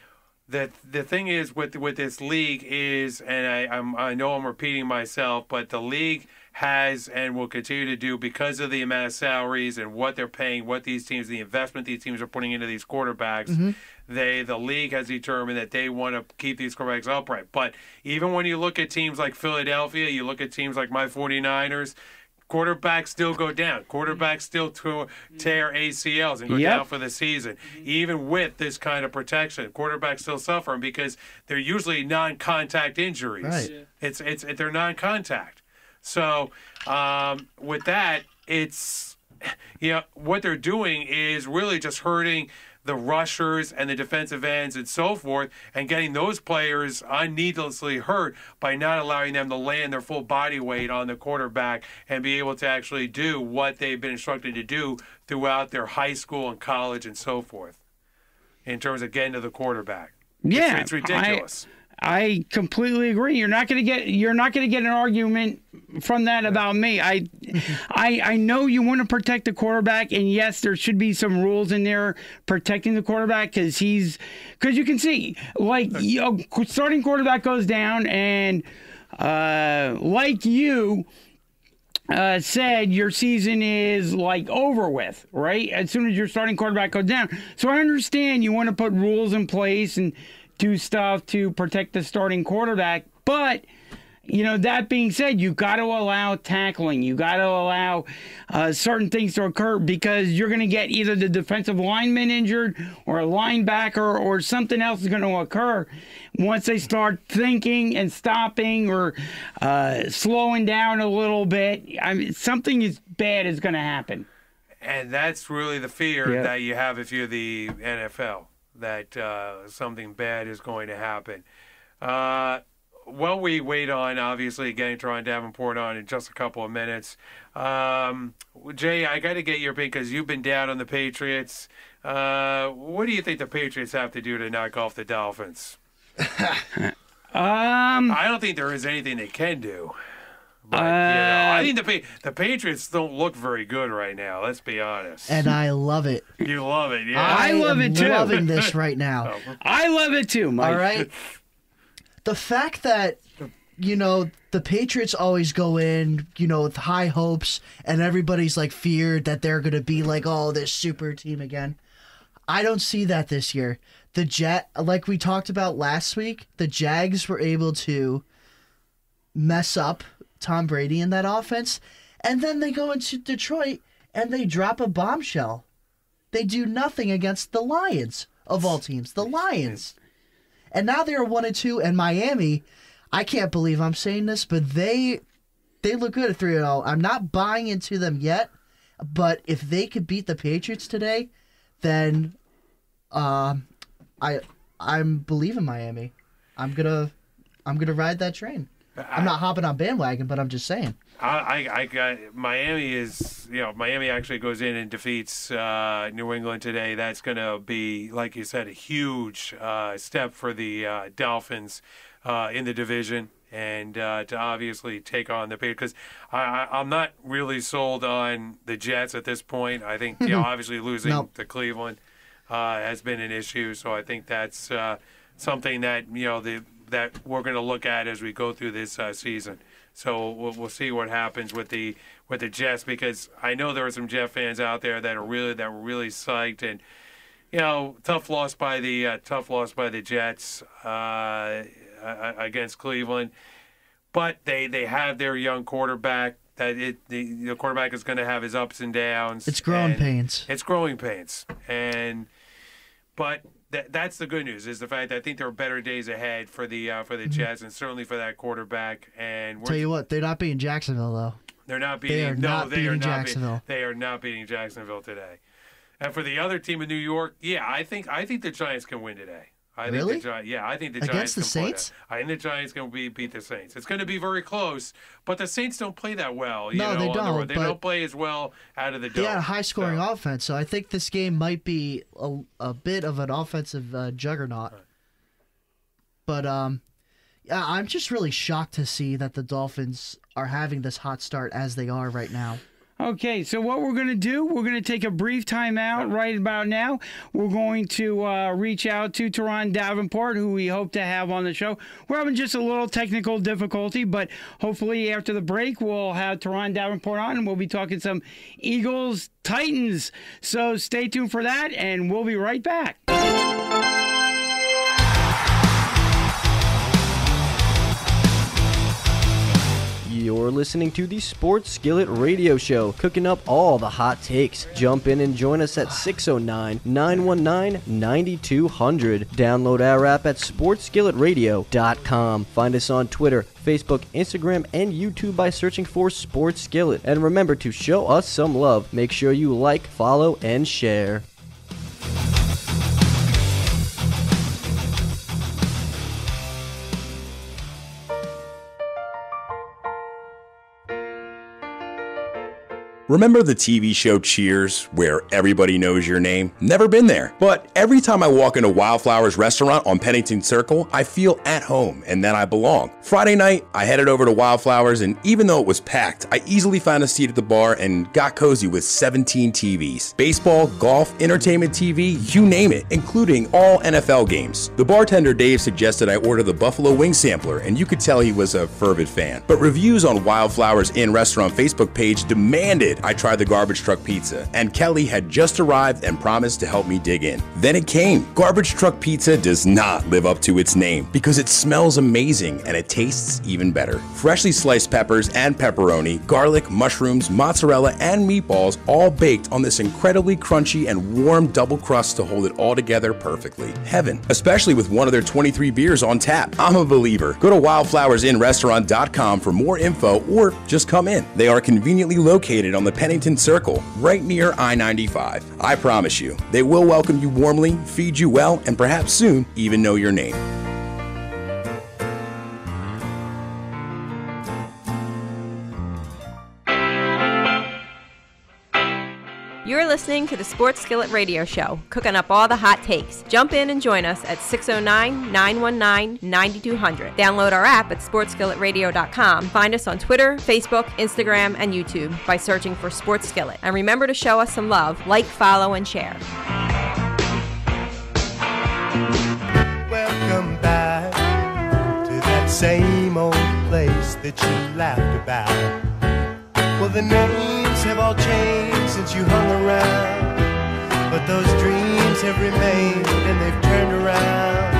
the thing is with this league is, and I know I'm repeating myself, but the league has and will continue to do, because of the amount of salaries and what they're paying, what these teams, the investment these teams are putting into these quarterbacks, the league has determined that they want to keep these quarterbacks upright. But even when you look at teams like Philadelphia, you look at teams like my 49ers, quarterbacks still go down. Quarterbacks still tear ACLs and go down for the season. Even with this kind of protection, quarterbacks still suffer because they're usually non-contact injuries. Right. They're non-contact. So with that, it's what they're doing is really just hurting the rushers and the defensive ends and so forth, and getting those players needlessly hurt by not allowing them to land their full body weight on the quarterback and be able to actually do what they've been instructed to do throughout their high school and college and so forth in terms of getting to the quarterback. Yeah, it's ridiculous. I completely agree. You're not going to get an argument from that about me. I know you want to protect the quarterback, and yes, there should be some rules in there protecting the quarterback because you can see, like, starting quarterback goes down, and like you said, your season is like over with, right? As soon as your starting quarterback goes down. So I understand you want to put rules in place and do stuff to protect the starting quarterback, but that being said, you got to allow tackling. You got to allow certain things to occur because you're going to get either the defensive lineman injured or a linebacker or something else is going to occur once they start thinking and stopping or slowing down a little bit. I mean, something bad is going to happen. And that's really the fear that you have if you're the NFL. That something bad is going to happen. While we wait on, obviously, getting Turron Davenport on in just a couple of minutes, Jay, I got to get your opinion because you've been down on the Patriots. What do you think the Patriots have to do to knock off the Dolphins? I don't think there is anything they can do. But, I think the Patriots don't look very good right now. Let's be honest. And I love it. You love it, yeah. I love it too. I'm loving this right now. I love it too, Mike. All right. The fact that the Patriots always go in, with high hopes, and everybody's like feared that they're gonna be like, oh, this super team again. I don't see that this year. Like we talked about last week, the Jags were able to mess up Tom Brady in that offense, and then they go into Detroit and they drop a bombshell. They do nothing against the Lions, of all teams, the Lions. And now they're 1-2, and Miami, I can't believe I'm saying this, but they look good at 3-0. I'm not buying into them yet, but if they could beat the Patriots today, then I'm believing Miami. I'm gonna ride that train. I'm not hopping on bandwagon, but I'm just saying. I got Miami Miami actually goes in and defeats New England today. That's going to be, like you said, a huge step for the Dolphins in the division and to obviously take on the Patriots. Because I'm not really sold on the Jets at this point. I think obviously losing to Cleveland has been an issue. So I think that's something that that we're going to look at as we go through this season. So we'll see what happens with the Jets, because I know there are some Jet fans out there that were really psyched, and tough loss by the Jets against Cleveland, but they have their young quarterback. The quarterback is going to have his ups and downs. It's growing pains. It's growing pains, but. That's the good news, is the fact that I think there are better days ahead for the Jets, and certainly for that quarterback. And tell you what, they're not beating Jacksonville though. They're not beating. They are not beating Jacksonville. They are not beating Jacksonville today. And for the other team in New York, I think the Giants can win today. I think the Giants against the Saints. I think the Giants can beat the Saints. It's going to be very close, but the Saints don't play that well. They don't. They don't play as well out of the dome. They had a high-scoring offense, so I think this game might be a bit of an offensive juggernaut. Right. But I'm just really shocked to see that the Dolphins are having this hot start as they are right now. Okay, so what we're going to do, we're going to take a brief time out right about now. We're going to reach out to Turron Davenport, who we hope to have on the show. We're having just a little technical difficulty, but hopefully after the break, we'll have Turron Davenport on, and we'll be talking some Eagles Titans. So stay tuned for that, and we'll be right back. You're listening to the Sports Skillet Radio Show, cooking up all the hot takes. Jump in and join us at 609-919-9200. Download our app at sportsskilletradio.com. Find us on Twitter, Facebook, Instagram, and YouTube by searching for Sports Skillet. And remember to show us some love. Make sure you like, follow, and share. Remember the TV show Cheers, where everybody knows your name? Never been there. But every time I walk into Wildflowers restaurant on Pennington Circle, I feel at home and that I belong. Friday night, I headed over to Wildflowers, and even though it was packed, I easily found a seat at the bar and got cozy with 17 TVs. Baseball, golf, entertainment TV, you name it, including all NFL games. The bartender Dave suggested I order the Buffalo Wing Sampler, and you could tell he was a fervent fan. But reviews on Wildflowers Inn Restaurant Facebook page demanded I tried the garbage truck pizza, and Kelly had just arrived and promised to help me dig in. Then it came. Garbage truck pizza does not live up to its name because it smells amazing and it tastes even better. Freshly sliced peppers and pepperoni, garlic, mushrooms, mozzarella, and meatballs all baked on this incredibly crunchy and warm double crust to hold it all together perfectly. Heaven, especially with one of their 23 beers on tap. I'm a believer. Go to wildflowersinrestaurant.com for more info or just come in. They are conveniently located on the Pennington Circle, right near I-95. I promise you, they will welcome you warmly, feed you well, and perhaps soon even know your name. You're listening to the Sports Skillet Radio Show, cooking up all the hot takes. Jump in and join us at 609-919-9200. Download our app at sportsskilletradio.com. Find us on Twitter, Facebook, Instagram, and YouTube by searching for Sports Skillet. And remember to show us some love. Like, follow, and share. Welcome back to that same old place that you laughed about. Well, the names have all changed since you hung around, but those dreams have remained and they've turned around.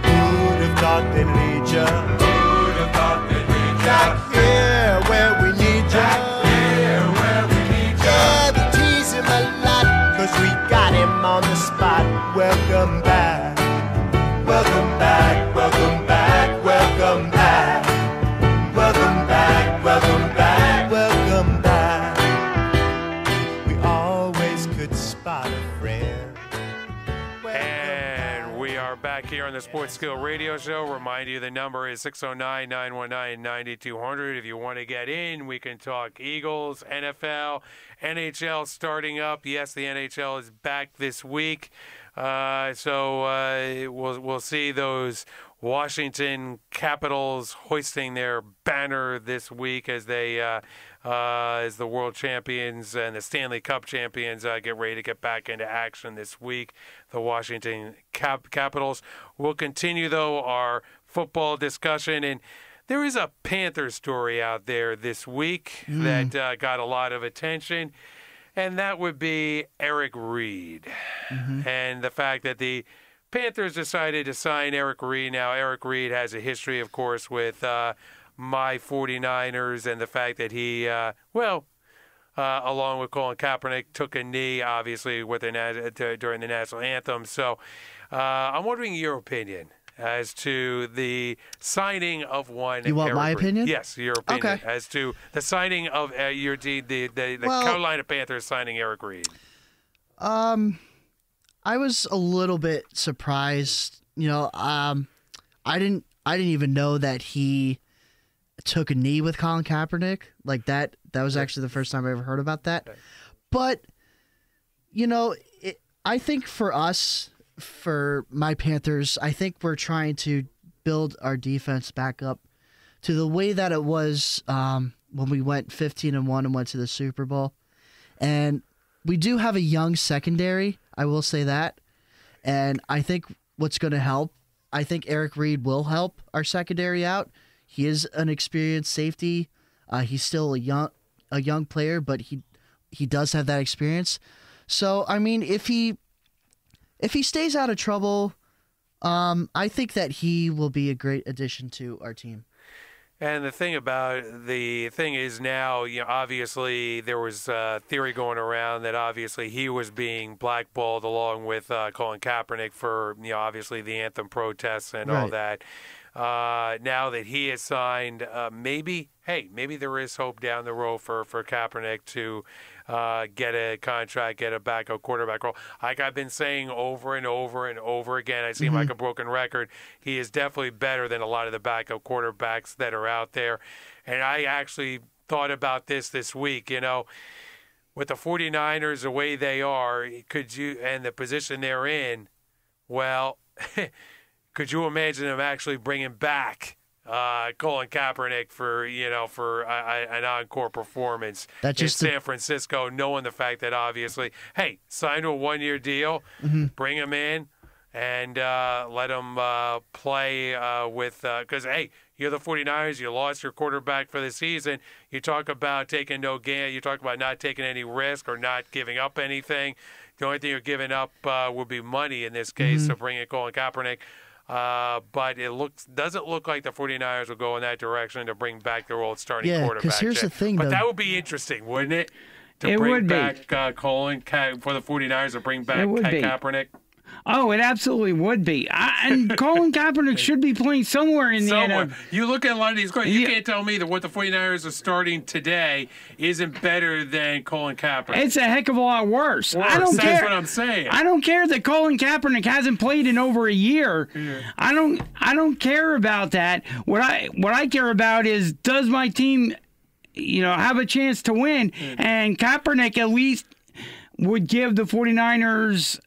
Who'd have thought they'd lead ya? Who'd have thought they'd lead ya? Back here where we need ya. Back here where we need ya. Yeah, we tease him a lot, 'cause we got him on the spot. Welcome back. Welcome back. Welcome back. Welcome back. Welcome back. Welcome back. Welcome back. We always could spot a friend. And we are back here on the Sports Skill Radio Show. Remind you the number is 609-919-9200. If you want to get in, we can talk Eagles, NFL, NHL starting up. Yes, the NHL is back this week. So we'll see those Washington Capitals hoisting their banner this week as they as the world champions and the Stanley Cup champions get ready to get back into action this week. The Washington Capitals. We'll continue, though, our football discussion. And there is a Panther story out there this week that got a lot of attention, and that would be Eric Reid and the fact that the Panthers decided to sign Eric Reid. Now, Eric Reid has a history, of course, with my 49ers and the fact that he, along with Colin Kaepernick, took a knee, obviously, with during the national anthem. So I'm wondering your opinion as to the signing of one. You want Eric my Reid. opinion? Yes, your opinion. Okay. As to the signing of the Carolina Panthers signing Eric Reid. I was a little bit surprised. I didn't even know that he took a knee with Colin Kaepernick. Like that was actually the first time I ever heard about that. But I think for us, for my Panthers, I think we're trying to build our defense back up to the way that it was when we went 15-1 and went to the Super Bowl. And we do have a young secondary, I will say that. And I think what's going to help, I think Eric Reid will help our secondary out. He is an experienced safety. He's still a young player, but he does have that experience. So, I mean, if he stays out of trouble, I think that he will be a great addition to our team. And the thing is now, obviously there was a theory going around that obviously he was being blackballed along with Colin Kaepernick for, obviously the anthem protests and all that. Now that he has signed, maybe there is hope down the road for Kaepernick to get a contract, get a backup quarterback role. Like I've been saying over and over and over again, I seem like a broken record. He is definitely better than a lot of the backup quarterbacks that are out there. And I actually thought about this week, with the 49ers the way they are, and the position they're in, well, could you imagine them actually bringing back Colin Kaepernick for an encore performance in San Francisco, knowing the fact that obviously, hey, sign to a 1-year deal, bring him in, and let him play because, hey, you're the 49ers, you lost your quarterback for the season. You talk about taking no gain. You talk about not taking any risk or not giving up anything. The only thing you're giving up would be money in this case to bring in Colin Kaepernick. But it doesn't look like the 49ers will go in that direction to bring back their old starting quarterback. Because here's the thing, but that would be interesting, wouldn't it? It would back Colin for the 49ers to bring back Kaepernick. Oh, it absolutely would be. And Colin Kaepernick should be playing somewhere in the NFL. You look at a lot of these guys, you can't tell me that what the 49ers are starting today isn't better than Colin Kaepernick. It's a heck of a lot worse. I don't care. That's what I'm saying. I don't care that Colin Kaepernick hasn't played in over a year. Yeah. I don't care about that. What I care about is, does my team, have a chance to win? And Kaepernick at least would give the 49ers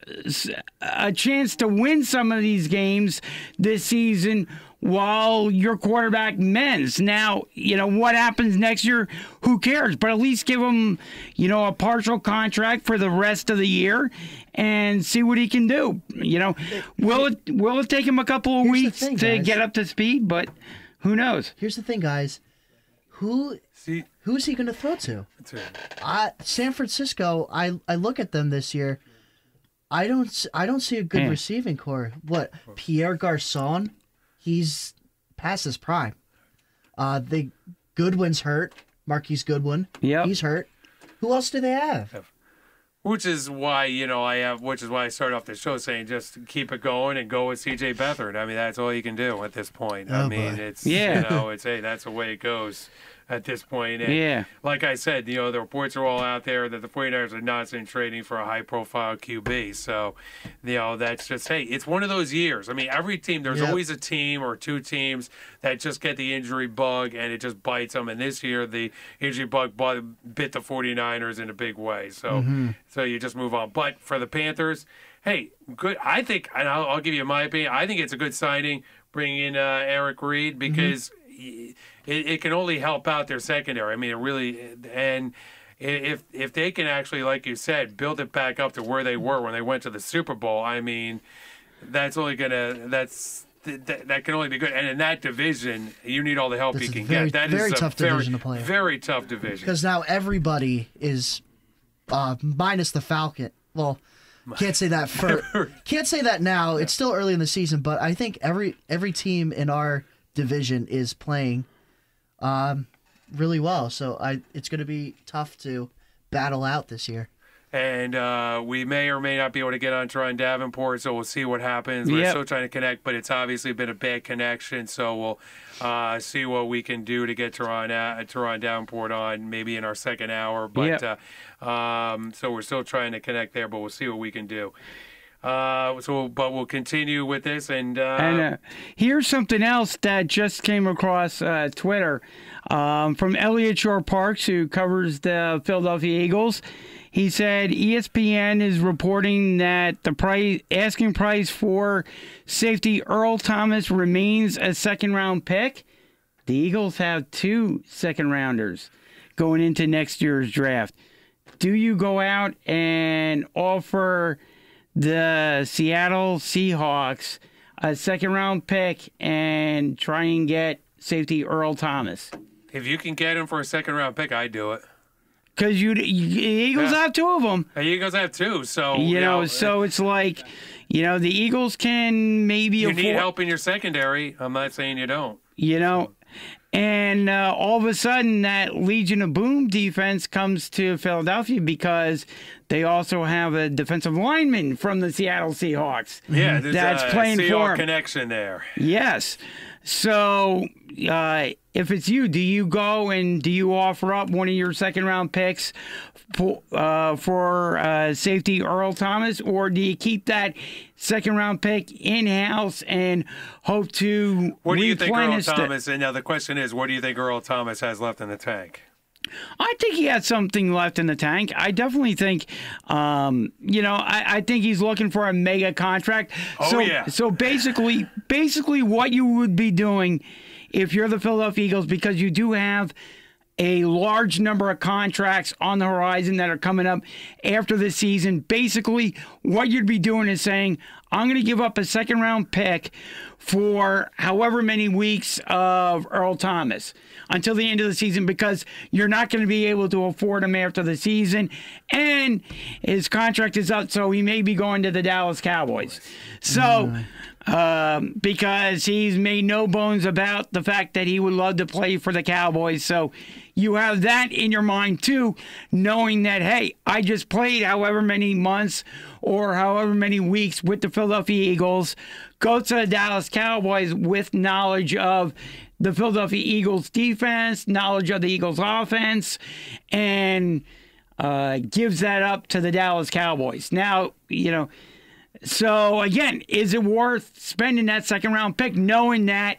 a chance to win some of these games this season while your quarterback mends. Now, what happens next year, who cares? But at least give him, a partial contract for the rest of the year and see what he can do. Will it take him a couple of weeks to get up to speed? But who knows? Here's the thing, guys. Who's he going to throw to? San Francisco. I look at them this year. I don't see a good receiving core. What, Pierre Garçon? He's past his prime. Goodwin's hurt. Marquise Goodwin. Yeah, he's hurt. Who else do they have? Which is why I started off the show saying just keep it going and go with C.J. Beathard. I mean, that's all you can do at this point. It's that's the way it goes at this point. And like I said, the reports are all out there that the 49ers are not trading for a high-profile QB. So, that's just, hey, it's one of those years. I mean, every team, there's always a team or two teams that just get the injury bug and it just bites them. And this year, the injury bug bit the 49ers in a big way. So, so you just move on. But for the Panthers, hey, good. I think, and I'll give you my opinion, I think it's a good signing bringing in Eric Reed because it can only help out their secondary. I mean, it really, and if they can actually, like you said, build it back up to where they were when they went to the Super Bowl, I mean, that can only be good. And in that division, you need all the help you can get. That is a tough division to play. Very tough division. Because now everybody is minus the Falcon. Well, can't say that now. It's still early in the season, but I think every team in our division is playing really well. So it's going to be tough to battle out this year. And we may or may not be able to get on Turron Davenport, so we'll see what happens. We're still trying to connect, but it's obviously been a bad connection, so we'll see what we can do to get Turron Davenport on maybe in our second hour. But so we're still trying to connect there, but we'll see what we can do. But we'll continue with this. And here's something else that just came across Twitter from Elliot Shore-Parks, who covers the Philadelphia Eagles. He said ESPN is reporting that the asking price for safety Earl Thomas remains a second-round pick. The Eagles have 2 second-rounders going into next year's draft. Do you go out and offer the Seattle Seahawks a second-round pick and try and get safety Earl Thomas? If you can get him for a second-round pick, I'd do it. Because the Eagles have 2 of them. The Eagles have 2, so so it's like, the Eagles can maybe you need help in your secondary. I'm not saying you don't. And all of a sudden that Legion of Boom defense comes to Philadelphia because they also have a defensive lineman from the Seattle Seahawks. Yeah, there's that's a playing Seahawks for connection there. Yes. So, if it's you, do you go and do you offer up one of your second-round picks for safety Earl Thomas, or do you keep that second-round pick in-house and hope to What do you think Earl replenish Thomas? And now the question is, what do you think Earl Thomas has left in the tank? I think he has something left in the tank. I definitely think, I think he's looking for a mega contract. So basically what you would be doing if you're the Philadelphia Eagles, because you do have a large number of contracts on the horizon that are coming up after the season. Basically, what you'd be doing is saying, I'm going to give up a second-round pick for however many weeks of Earl Thomas until the end of the season, because you're not going to be able to afford him after the season, and his contract is up, so he may be going to the Dallas Cowboys. So, because he's made no bones about the fact that he would love to play for the Cowboys. So you have that in your mind too, knowing that, hey, I just played however many months or however many weeks with the Philadelphia Eagles, go to the Dallas Cowboys with knowledge of the Philadelphia Eagles defense, knowledge of the Eagles offense, and gives that up to the Dallas Cowboys. Now, so again, is it worth spending that second-round pick knowing that,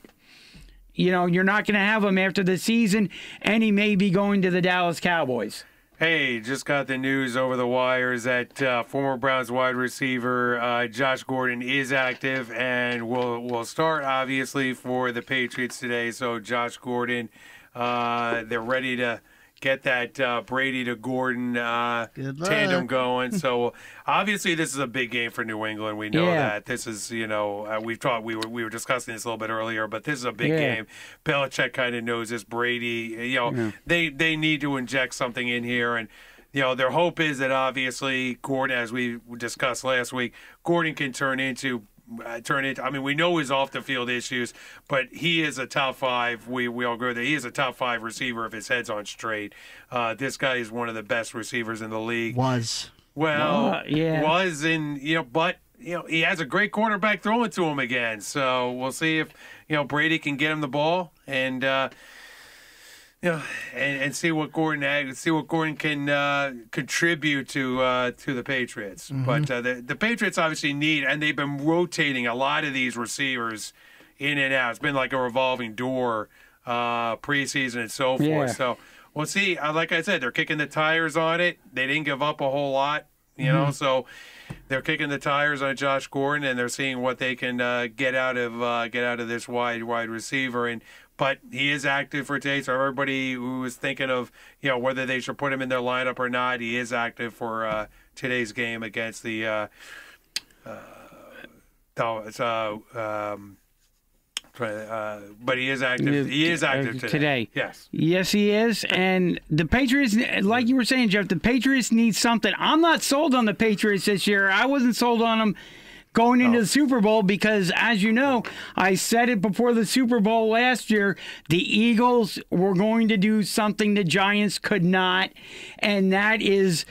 you're not going to have him after the season and he may be going to the Dallas Cowboys? Hey, just got the news over the wires that former Browns wide receiver Josh Gordon is active and will start, obviously, for the Patriots today. So Josh Gordon, they're ready to get that Brady to Gordon tandem going. So obviously this is a big game for New England. We know that. This is, we were discussing this a little bit earlier, but this is a big game. Belichick kind of knows this. Brady, they need to inject something in here, and their hope is that obviously Gordon, as we discussed last week, Gordon can turn into. I mean, we know his off-the-field issues, but he is a top five. We all agree that he is a top five receiver if his head's on straight. This guy is one of the best receivers in the league. Was in, but he has a great quarterback throwing to him again. So we'll see if Brady can get him the ball and and see what Gordon can contribute to the Patriots. Mm-hmm. But the Patriots obviously need, and they've been rotating a lot of these receivers in and out. It's been like a revolving door preseason and so forth. Yeah. So we'll see. Like I said, they're kicking the tires on it. They didn't give up a whole lot, So they're kicking the tires on Josh Gordon, and they're seeing what they can get out of this wide receiver. But he is active for today, so everybody who is thinking of whether they should put him in their lineup or not, he is active for today's game against the but he is active. He is active today. Yes, he is. And the Patriots, like you were saying, Jeff, the Patriots need something. I'm not sold on the Patriots this year. I wasn't sold on them going into the Super Bowl because, as you know, I said it before the Super Bowl last year, the Eagles were going to do something the Giants could not, and that is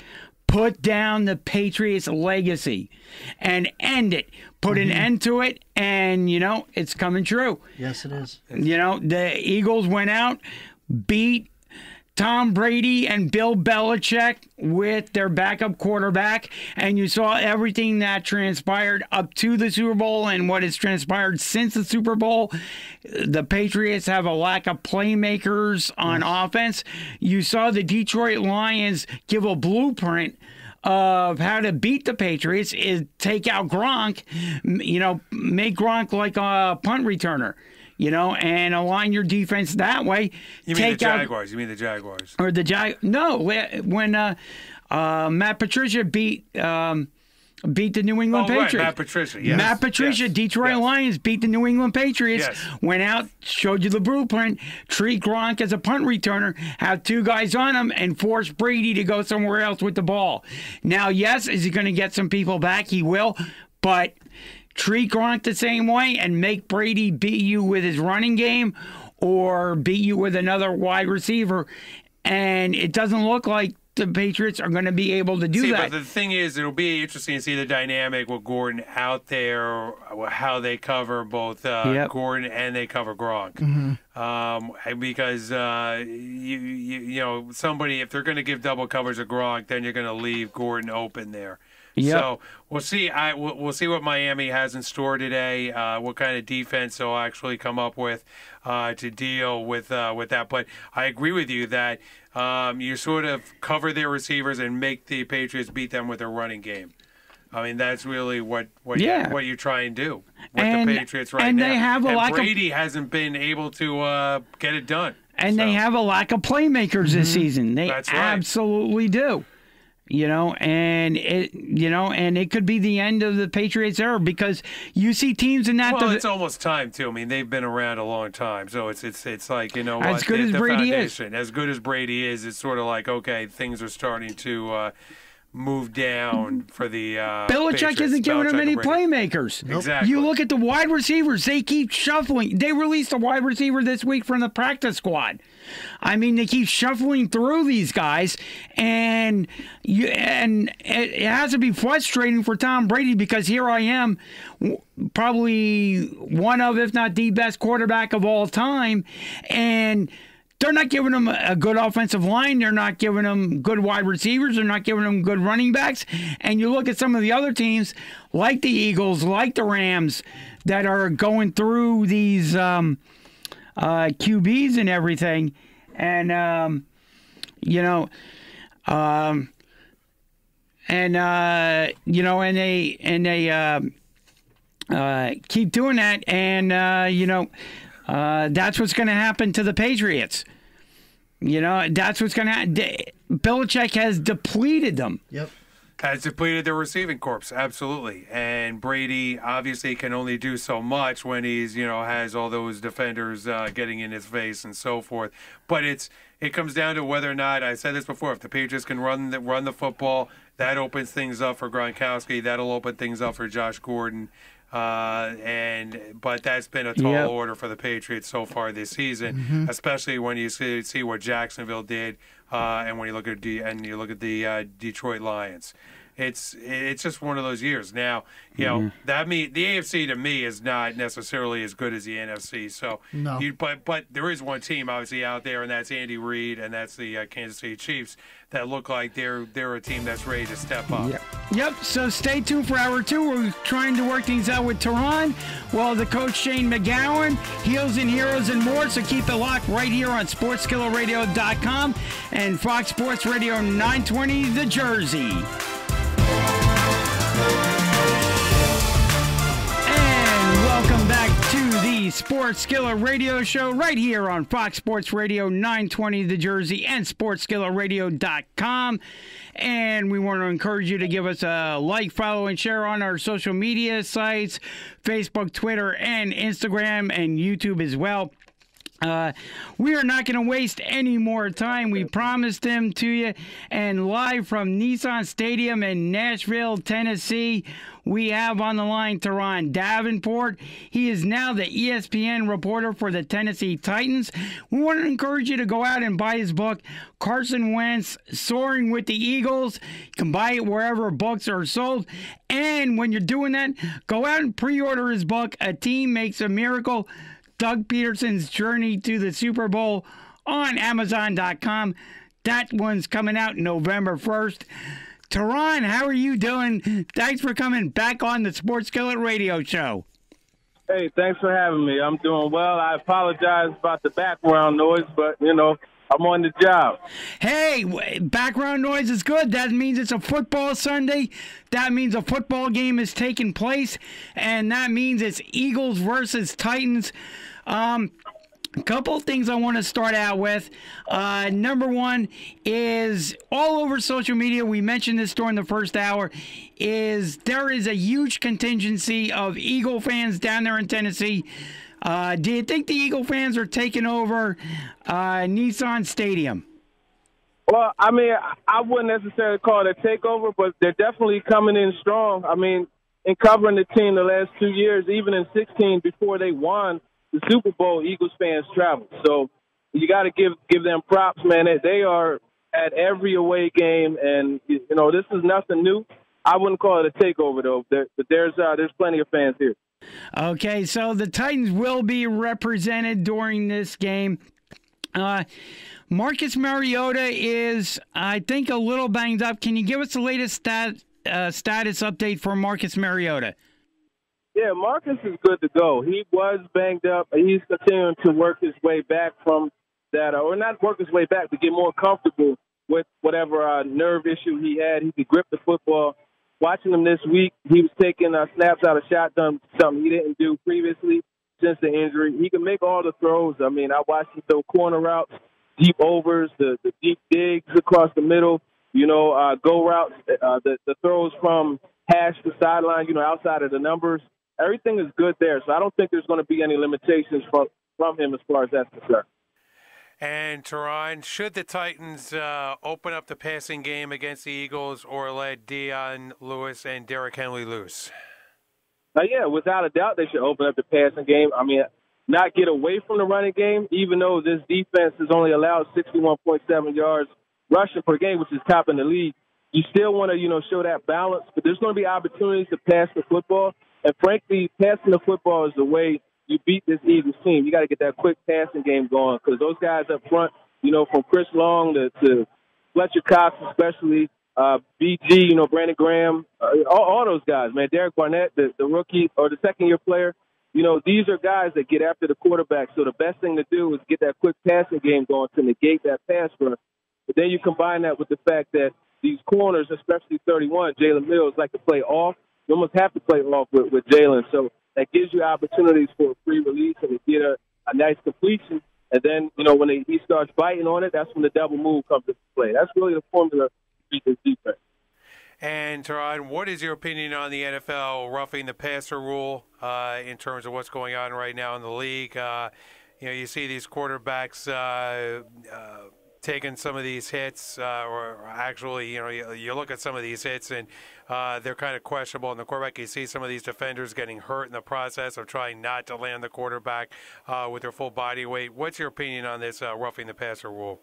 put down the Patriots' legacy and end it. Put an end to it, and, it's coming true. Yes, it is. The Eagles went out, beat Tom Brady and Bill Belichick with their backup quarterback, and you saw everything that transpired up to the Super Bowl and what has transpired since the Super Bowl. The Patriots have a lack of playmakers on offense. You saw the Detroit Lions give a blueprint of how to beat the Patriots is take out Gronk, make Gronk like a punt returner. And align your defense that way. You mean the Jaguars? You mean the Jaguars? Or the No, when Matt Patricia beat the New England Patriots. Right, Matt Patricia, yes. Matt Patricia, yes. Detroit Lions beat the New England Patriots. Yes. Went out, showed you the blueprint, treat Gronk as a punt returner, have two guys on him, and force Brady to go somewhere else with the ball. Now, yes, is he going to get some people back? He will, but treat Gronk the same way and make Brady beat you with his running game or beat you with another wide receiver. And it doesn't look like the Patriots are going to be able to do that. But the thing is, it'll be interesting to see the dynamic with Gordon out there, how they cover both Gordon and they cover Gronk. Because you know, somebody, if they're going to give double coverage of Gronk, then you're going to leave Gordon open there. So we'll see. We'll see what Miami has in store today. What kind of defense they'll actually come up with to deal with that. But I agree with you that you sort of cover their receivers and make the Patriots beat them with their running game. I mean, that's really what you try and do with the Patriots right now. They have Brady hasn't been able to get it done. And they have a lack of playmakers this season. They absolutely do. You know, and it could be the end of the Patriots era because you see teams in that. Well, it's almost time too. I mean, they've been around a long time, so it's like, you know, as what, good as Brady is. As good as Brady is, it's sort of like, okay, things are starting to move down for the Belichick Patriots. Isn't giving them any playmakers. Exactly. You look at the wide receivers; they keep shuffling. They released a wide receiver this week from the practice squad. I mean, they keep shuffling through these guys, and it has to be frustrating for Tom Brady because here I am, probably one of, if not the best quarterback of all time, and they're not giving him a good offensive line. They're not giving him good wide receivers. They're not giving him good running backs. And you look at some of the other teams, like the Eagles, like the Rams, that are going through these QBs and everything, and they keep doing that, and that's what's going to happen to the Patriots. You know, that's what's going to happen. Belichick has depleted them. Yep. Has depleted their receiving corps, absolutely. And Brady obviously can only do so much when he's, has all those defenders getting in his face and so forth. But it comes down to whether or not, I said this before, if the Patriots can run the football, that opens things up for Gronkowski. That'll open things up for Josh Gordon. But that's been a tall order for the Patriots so far this season, especially when you see what Jacksonville did, and when you look at the Detroit Lions. It's just one of those years. Now, the AFC to me is not necessarily as good as the NFC. So, no. But there is one team obviously out there, and that's Andy Reid, and that's the Kansas City Chiefs, that look like they're a team that's ready to step up. Yep. So stay tuned for Hour 2. We're trying to work things out with Turron. Well, the coach Shayne McGowan, Heels and Heroes and more. So keep it locked right here on SportsSkilletRadio.com and Fox Sports Radio 920 The Jersey. And welcome back to the Sports Skillet Radio Show right here on Fox Sports Radio 920 The Jersey and SportsSkilletRadio.com. And we want to encourage you to give us a like, follow, and share on our social media sites, Facebook, Twitter, and Instagram, and YouTube as well. We are not going to waste any more time. We promised them to you. And live from Nissan Stadium in Nashville, Tennessee, we have on the line Turron Davenport. He is now the ESPN reporter for the Tennessee Titans. We want to encourage you to go out and buy his book, Carson Wentz, Soaring with the Eagles. You can buy it wherever books are sold. And when you're doing that, go out and pre-order his book, A Team Makes a Miracle, Doug Peterson's Journey to the Super Bowl, on Amazon.com. That one's coming out November 1st. Turron, how are you doing? Thanks for coming back on the Sports Skillet Radio Show. Hey, thanks for having me. I'm doing well. I apologize about the background noise, but, I'm on the job. Hey, background noise is good. That means it's a football Sunday. That means a football game is taking place, and that means it's Eagles versus Titans. A couple of things I want to start out with. Number one is all over social media. We mentioned this during the first hour. There is a huge contingency of Eagle fans down there in Tennessee. Do you think the Eagle fans are taking over Nissan Stadium? Well, I mean, I wouldn't necessarily call it a takeover, but they're definitely coming in strong. I mean, in covering the team the last 2 years, even in 2016, before they won the Super Bowl, Eagles fans traveled. So you got to give them props, man. They are at every away game, and this is nothing new. I wouldn't call it a takeover though, but there's plenty of fans here. Okay, so the Titans will be represented during this game. Marcus Mariota is, I think, a little banged up. Can you give us the latest status update for Marcus Mariota? Yeah, Marcus is good to go. He was banged up. He's continuing to work his way back from that, or not work his way back, but get more comfortable with whatever nerve issue he had. He could grip the football. Watching him this week, he was taking snaps out of shotgun, something he didn't do previously since the injury. He can make all the throws. I mean, I watched him throw corner routes, deep overs, the deep digs across the middle, go routes, the throws from hash to sideline, outside of the numbers. Everything is good there, so I don't think there's going to be any limitations from him as far as that's concerned. And, Turron, should the Titans open up the passing game against the Eagles or let Dion Lewis and Derrick Henry loose? Yeah, without a doubt they should open up the passing game. I mean, not get away from the running game, even though this defense has only allowed 61.7 yards rushing per game, which is top in the league. You still want to, show that balance, but there's going to be opportunities to pass the football. And, frankly, passing the football is the way you beat this Eagles team. You got to get that quick passing game going because those guys up front, from Chris Long to Fletcher Cox especially, BG, Brandon Graham, all those guys, man. Derek Barnett, the rookie or the second-year player, these are guys that get after the quarterback. So the best thing to do is get that quick passing game going to negate that pass rush. But then you combine that with the fact that these corners, especially 31, Jalen Mills, like to play off. You almost have to play off with Jalen. So that gives you opportunities for a free release and to get a nice completion. And then, when he starts biting on it, that's when the double move comes into play. That's really the formula to beat this defense. And, Turron, what is your opinion on the NFL roughing the passer rule in terms of what's going on right now in the league? You see these quarterbacks taking some of these hits, or actually, you look at some of these hits and they're kind of questionable in the quarterback. You see some of these defenders getting hurt in the process of trying not to land the quarterback with their full body weight. What's your opinion on this roughing the passer rule?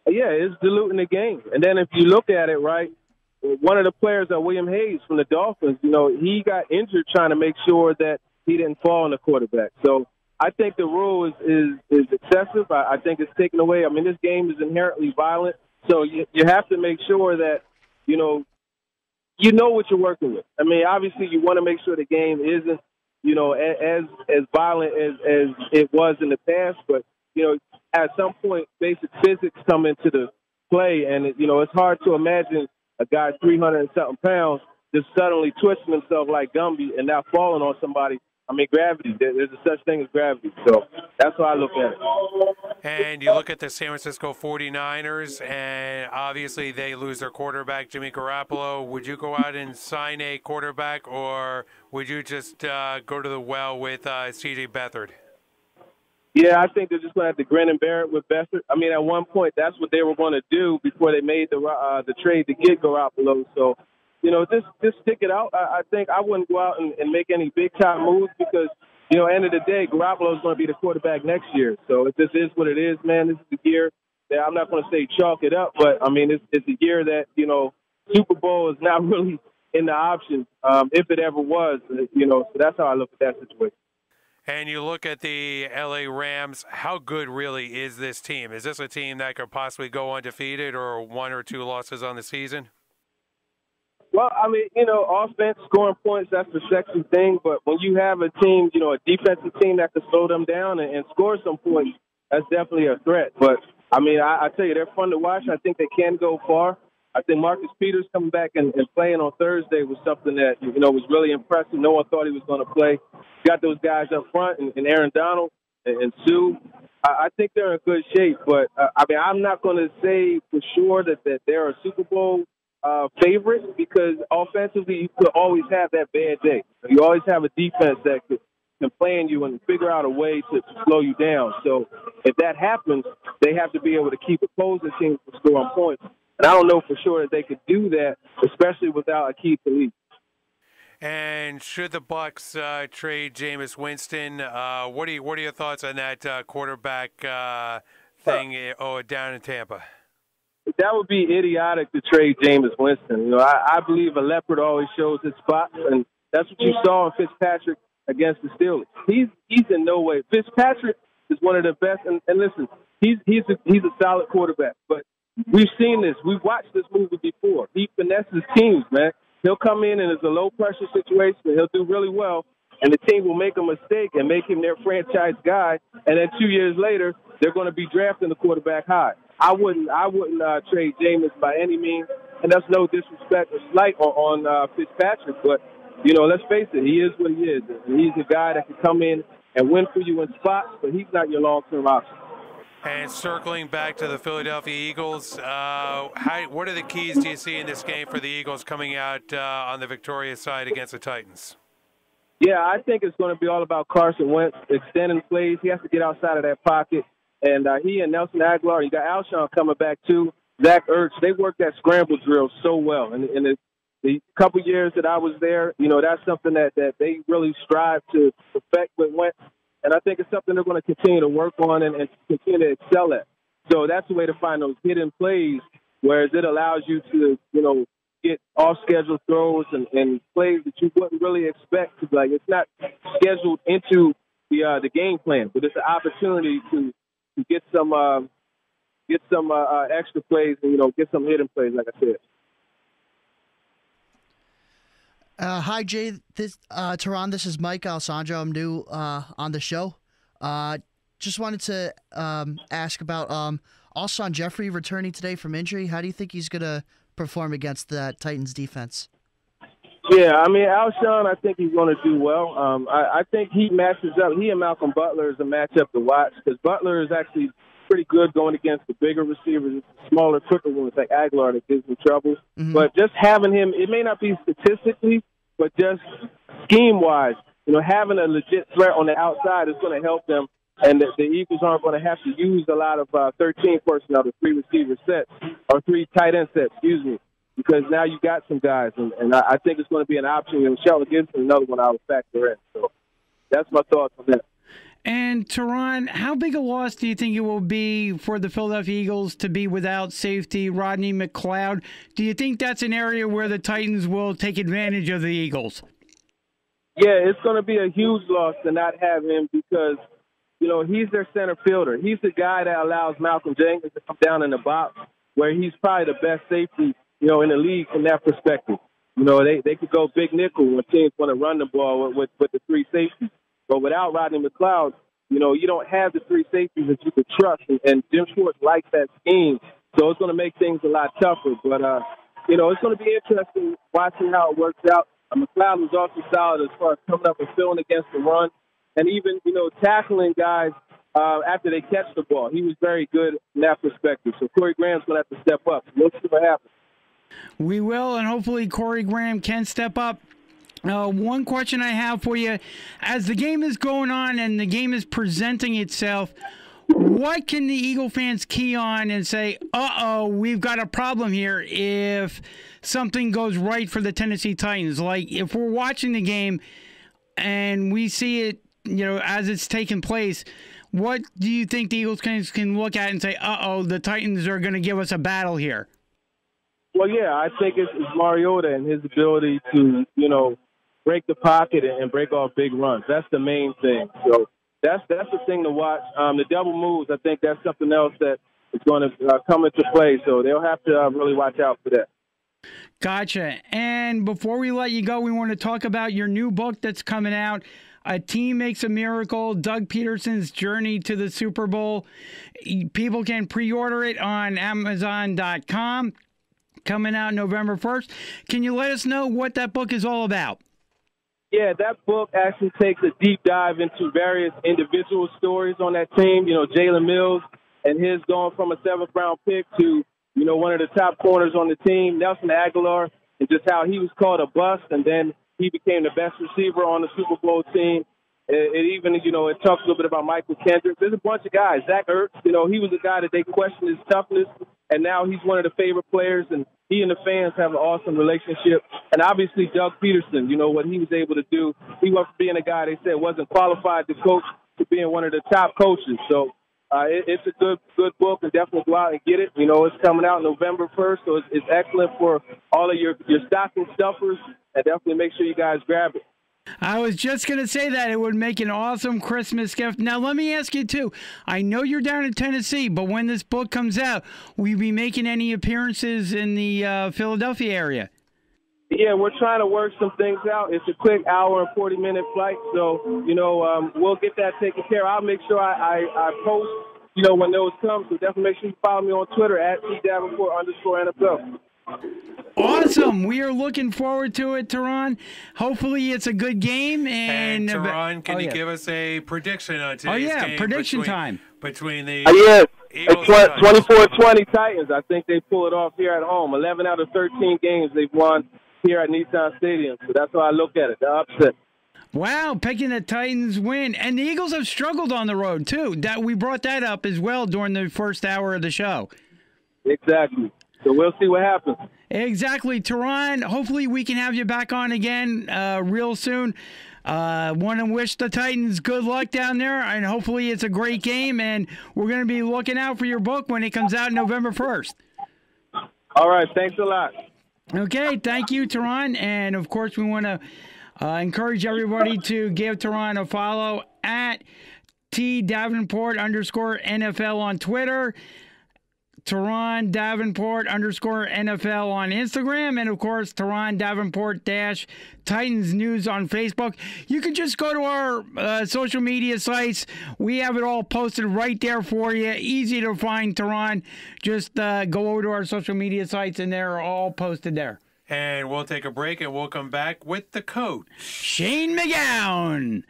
Yeah, it's diluting the game. And then if you look at it, right, one of the players, William Hayes from the Dolphins, he got injured trying to make sure that he didn't fall on the quarterback. So I think the rule is excessive. I think it's taken away. I mean, this game is inherently violent, so you have to make sure that, you know what you're working with. I mean, obviously you want to make sure the game isn't, as violent as it was in the past, but, at some point basic physics come into the play, and, it's hard to imagine a guy 300 and something pounds just suddenly twisting himself like Gumby and not falling on somebody. I mean, gravity. There's a such thing as gravity. So that's how I look at it. And you look at the San Francisco 49ers, and obviously they lose their quarterback, Jimmy Garoppolo. Would you go out and sign a quarterback, or would you just go to the well with C.J. Beathard? Yeah, I think they're just going to have to grin and bear it with Beathard. I mean, at one point, that's what they were going to do before they made the trade to get Garoppolo. So, just stick it out. I think I wouldn't go out and make any big-time moves because, end of the day, Garoppolo is going to be the quarterback next year. So if this is what it is, man, this is the year that I'm not going to say chalk it up, but, I mean, it's a year that, Super Bowl is not really in the option if it ever was, so that's how I look at that situation. And you look at the L.A. Rams, how good really is this team? Is this a team that could possibly go undefeated or 1 or 2 losses on the season? Well, I mean, offense, scoring points, that's the sexy thing. But when you have a team, a defensive team that can slow them down and score some points, that's definitely a threat. But, I mean, I tell you, they're fun to watch. I think they can go far. I think Marcus Peters coming back and playing on Thursday was something that, was really impressive. No one thought he was going to play. Got those guys up front and Aaron Donald and Sue. I think they're in good shape. But, I mean, I'm not going to say for sure that they're a Super Bowl favorite because offensively you could always have that bad day. You always have a defense that can plan you and figure out a way to slow you down. So if that happens, they have to be able to keep opposing teams from scoring points. And I don't know for sure that they could do that, especially without Aqib Talib. And should the Bucs trade Jameis Winston? What are your thoughts on that quarterback thing down in Tampa? that would be idiotic to trade Jameis Winston. You know, I believe a leopard always shows his spots, and that's what you saw in Fitzpatrick against the Steelers. He's in no way. Fitzpatrick is one of the best, and listen, he's a solid quarterback. But we've seen this. We've watched this movie before. He finesses teams, man. He'll come in and it's a low pressure situation. He'll do really well, and the team will make a mistake and make him their franchise guy. And then 2 years later, they're going to be drafting the quarterback high. I wouldn't trade Jameis by any means, and that's no disrespect or slight on Fitzpatrick. But you know, let's face it, he is what he is. He's a guy that can come in and win for you in spots, but he's not your long-term option. And circling back to the Philadelphia Eagles, what are the keys do you see in this game for the Eagles coming out on the victorious side against the Titans? Yeah, I think it's going to be all about Carson Wentz extending plays. He has to get outside of that pocket. And he and Nelson Aguilar, you got Alshon coming back too, Zach Ertz, they work that scramble drill so well. And in the couple years that I was there, you know, that's something that they really strive to perfect with Wentz. And I think it's something they're going to continue to work on and continue to excel at. So that's the way to find those hidden plays, whereas it allows you to, you know, get off-schedule throws and plays that you wouldn't really expect to. Like, it's not scheduled into the game plan, but it's an opportunity to get some extra plays and, you know, get some hidden plays, like I said. Hi, Jay. Turron, this is Mike Alessandro. I'm new on the show. Just wanted to ask about Alshon Jeffrey returning today from injury. How do you think he's going to perform against the Titans defense? Yeah, I mean, Alshon, I think he's going to do well. I think he matches up. He and Malcolm Butler is a matchup to watch because Butler is actually pretty good going against the bigger receivers. It's the smaller, quicker ones like Aguilar that gives him trouble. Mm-hmm. But just having him, it may not be statistically, but just scheme-wise, you know, having a legit threat on the outside is going to help them. And the Eagles aren't going to have to use a lot of 13 personnel, the 3 receiver sets, or 3 tight end sets, because now you got some guys, and I think it's going to be an option. And Shelton Gibson, another one I would factor in. So that's my thoughts on that. And, Turron, how big a loss do you think it will be for the Philadelphia Eagles to be without safety Rodney McLeod? Do you think that's an area where the Titans will take advantage of the Eagles? Yeah, it's going to be a huge loss to not have him because, you know, he's their center fielder. He's the guy that allows Malcolm Jenkins to come down in the box, where he's probably the best safety, you know, in the league from that perspective. You know, they could go big nickel when teams want to run the ball with the 3 safeties. But without Rodney McLeod, you know, you don't have the 3 safeties that you could trust. And Jim Schwartz likes that scheme. So it's going to make things a lot tougher. But, you know, it's going to be interesting watching how it works out. McLeod was also solid as far as coming up and filling against the run. And even, you know, tackling guys after they catch the ball. He was very good in that perspective. So Corey Graham's going to have to step up. We'll see what happens. We will, and hopefully Corey Graham can step up. One question I have for you, as the game is going on and the game is presenting itself, what can the Eagle fans key on and say, uh-oh, we've got a problem here if something goes right for the Tennessee Titans? Like, if we're watching the game and we see it, you know, as it's taking place, what do you think the Eagles can look at and say, uh-oh, the Titans are going to give us a battle here? Well, yeah, I think it's Mariota and his ability to, you know, break the pocket and break off big runs. That's the main thing. So that's the thing to watch. The double moves, I think that's something else that is going to come into play. So they'll have to really watch out for that. Gotcha. And before we let you go, we want to talk about your new book that's coming out, A Team Makes a Miracle, Doug Peterson's Journey to the Super Bowl. People can pre-order it on Amazon.com. Coming out November 1st. Can you let us know what that book is all about? Yeah, that book actually takes a deep dive into various individual stories on that team. You know, Jalen Mills and his going from a 7th-round pick to, you know, one of the top corners on the team, Nelson Aguilar, and just how he was called a bust, and then he became the best receiver on the Super Bowl team. It even, you know, it talks a little bit about Michael Kendrick. There's a bunch of guys. Zach Ertz, you know, he was a guy that they questioned his toughness, and now he's one of the favorite players, and he and the fans have an awesome relationship. And obviously Doug Peterson, you know, what he was able to do. He went from being a guy they said wasn't qualified to coach to being one of the top coaches. So It's a good book, and definitely go out and get it. You know, it's coming out November 1st, so it's excellent for all of your stocking stuffers, and definitely make sure you guys grab it. I was just going to say that it would make an awesome Christmas gift. Now, let me ask you, too. I know you're down in Tennessee, but when this book comes out, will you be making any appearances in the Philadelphia area? Yeah, we're trying to work some things out. It's a quick hour and 40-minute flight, so, you know, we'll get that taken care of. I'll make sure I post, you know, when those come, so definitely make sure you follow me on Twitter at @TDavenport_NFL. Awesome. We are looking forward to it, Turron. Hopefully it's a good game. And Turron, can you give us a prediction on today's game? Prediction time. Between the Eagles and 24-20 Titans. I think they pull it off here at home. 11 out of 13 games they've won here at Nissan Stadium. So that's how I look at it, the upset. Wow, picking the Titans win. And the Eagles have struggled on the road, too. We brought that up as well during the first hour of the show. Exactly. So we'll see what happens. Exactly, Turron. Hopefully we can have you back on again real soon. Want to wish the Titans good luck down there, and hopefully it's a great game, and we're going to be looking out for your book when it comes out November 1st. All right, thanks a lot. Okay, thank you, Turron. And, of course, we want to encourage everybody to give Turron a follow at @TDavenport_NFL on Twitter. Turron Davenport _NFL on Instagram, and of course Turron Davenport Titans News on Facebook. You can just go to our social media sites. We have it all posted right there for you. Easy to find, Turron. Just go over to our social media sites, and they're all posted there. And we'll take a break, and we'll come back with the coach, Shayne McGowan.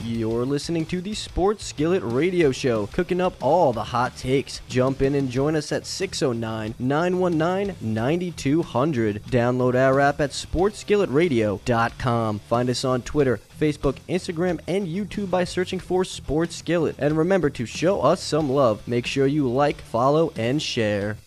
You're listening to the Sports Skillet Radio Show, cooking up all the hot takes. Jump in and join us at 609-919-9200. Download our app at sportsskilletradio.com. Find us on Twitter, Facebook, Instagram, and YouTube by searching for Sports Skillet. And remember to show us some love. Make sure you like, follow, and share.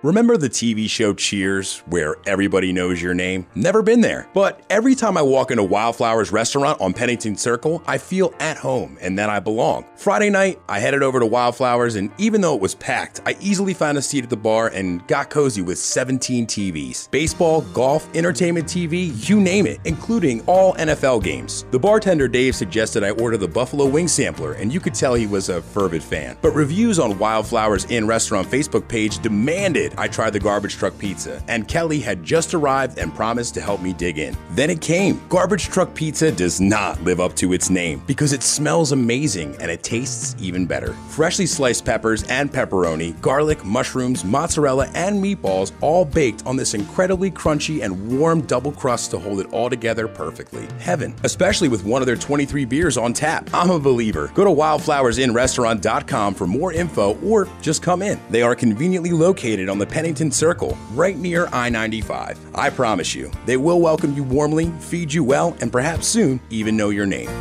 Remember the TV show Cheers, where everybody knows your name? Never been there. But every time I walk into Wildflowers restaurant on Pennington Circle, I feel at home and that I belong. Friday night, I headed over to Wildflowers, and even though it was packed, I easily found a seat at the bar and got cozy with 17 TVs. Baseball, golf, entertainment TV, you name it, including all NFL games. The bartender Dave suggested I order the Buffalo Wing Sampler, and you could tell he was a fervent fan. But reviews on Wildflowers Inn Restaurant Facebook page demanded I tried the garbage truck pizza, and Kelly had just arrived and promised to help me dig in. Then it came. Garbage truck pizza does not live up to its name because it smells amazing and it tastes even better. Freshly sliced peppers and pepperoni, garlic, mushrooms, mozzarella, and meatballs all baked on this incredibly crunchy and warm double crust to hold it all together perfectly. Heaven, especially with one of their 23 beers on tap. I'm a believer. Go to wildflowersinrestaurant.com for more info or just come in. They are conveniently located on the Pennington Circle, right near I-95. I promise you, they will welcome you warmly, feed you well, and perhaps soon even know your name.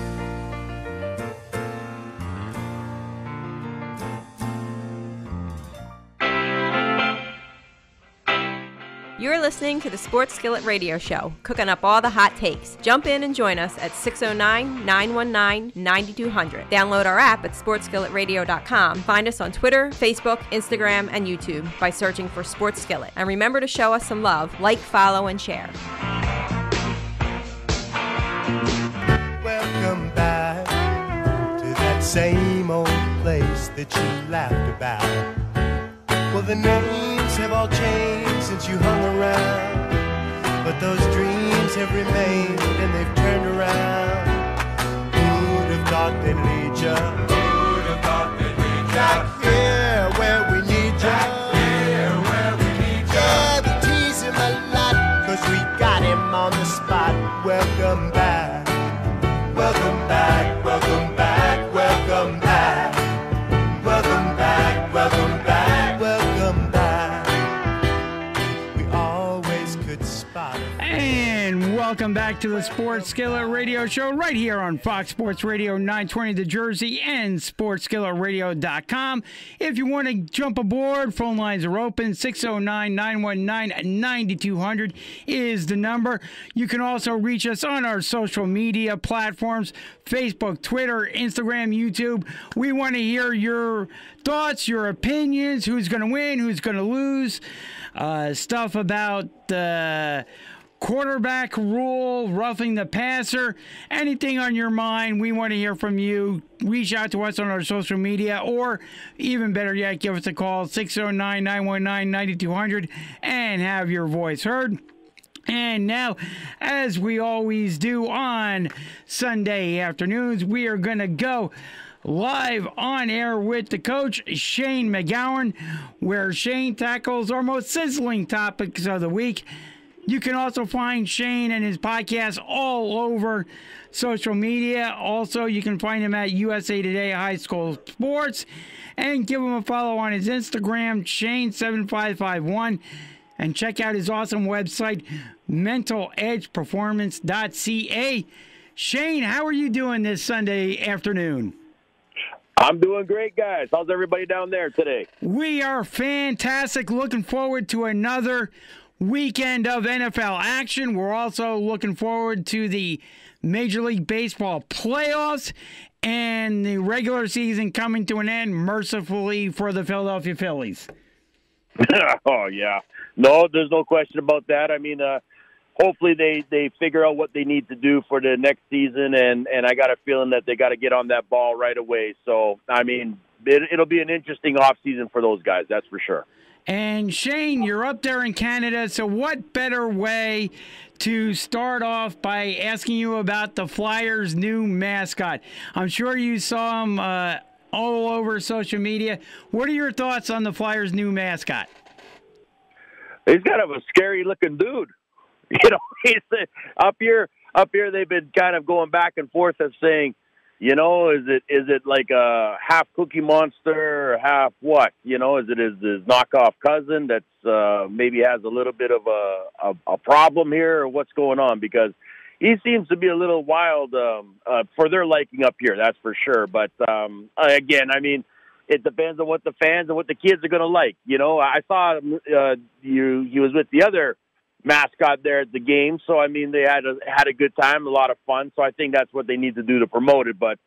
You're listening to the Sports Skillet Radio Show, cooking up all the hot takes. Jump in and join us at 609-919-9200. Download our app at sportsskilletradio.com. Find us on Twitter, Facebook, Instagram, and YouTube by searching for Sports Skillet. And remember to show us some love. Like, follow, and share. Welcome back to that same old place that you laughed about. Well, the names have all changed since you hung around, but those dreams have remained and they've turned around. Who'd have thought they'd lead ya? Who'd have thought they'd lead ya? Back here where we need ya. Back here where we need ya. Yeah, we tease him a lot, 'cause we got him on the spot. Welcome back. Welcome back. Welcome back. Welcome back. Welcome back. Welcome back. Welcome back to the Sports Skillet Radio Show right here on Fox Sports Radio 920 The Jersey and SportsSkilletRadio.com. If you want to jump aboard, phone lines are open. 609-919-9200 is the number. You can also reach us on our social media platforms, Facebook, Twitter, Instagram, YouTube. We want to hear your thoughts, your opinions, who's going to win, who's going to lose, stuff about the quarterback rule, roughing the passer, anything on your mind, we want to hear from you. Reach out to us on our social media, or even better yet, give us a call, 609-919-9200, and have your voice heard. And now, as we always do on Sunday afternoons, we are going to go live on air with the coach, Shayne McGowan, where Shayne tackles our most sizzling topics of the week. You can also find Shayne and his podcast all over social media. Also, you can find him at USA Today High School Sports, and give him a follow on his Instagram, Shayne7551, and check out his awesome website, mentaledgeperformance.ca. Shayne, how are you doing this Sunday afternoon? I'm doing great, guys. How's everybody down there today? We are fantastic. Looking forward to another weekend of NFL action. We're also looking forward to the Major League Baseball playoffs and the regular season coming to an end, mercifully, for the Philadelphia Phillies. Oh, yeah. No, there's no question about that. I mean, hopefully they figure out what they need to do for the next season, and I got a feeling that they got to get on that ball right away. So, I mean, it'll be an interesting offseason for those guys, that's for sure. And Shayne, you're up there in Canada, so what better way to start off by asking you about the Flyers' new mascot? I'm sure you saw him all over social media. What are your thoughts on the Flyers' new mascot? He's kind of a scary-looking dude. You know, he's up here. They've been kind of going back and forth of saying, you know, is it like a half Cookie Monster or half what? You know, is it his knockoff cousin that's maybe has a little bit of a problem here, or what's going on? Because he seems to be a little wild for their liking up here, that's for sure. But again, I mean, it depends on what the fans and what the kids are going to like. You know, I saw he was with the other mascot there at the game, so I mean they had a good time, a lot of fun. So I think that's what they need to do to promote it. But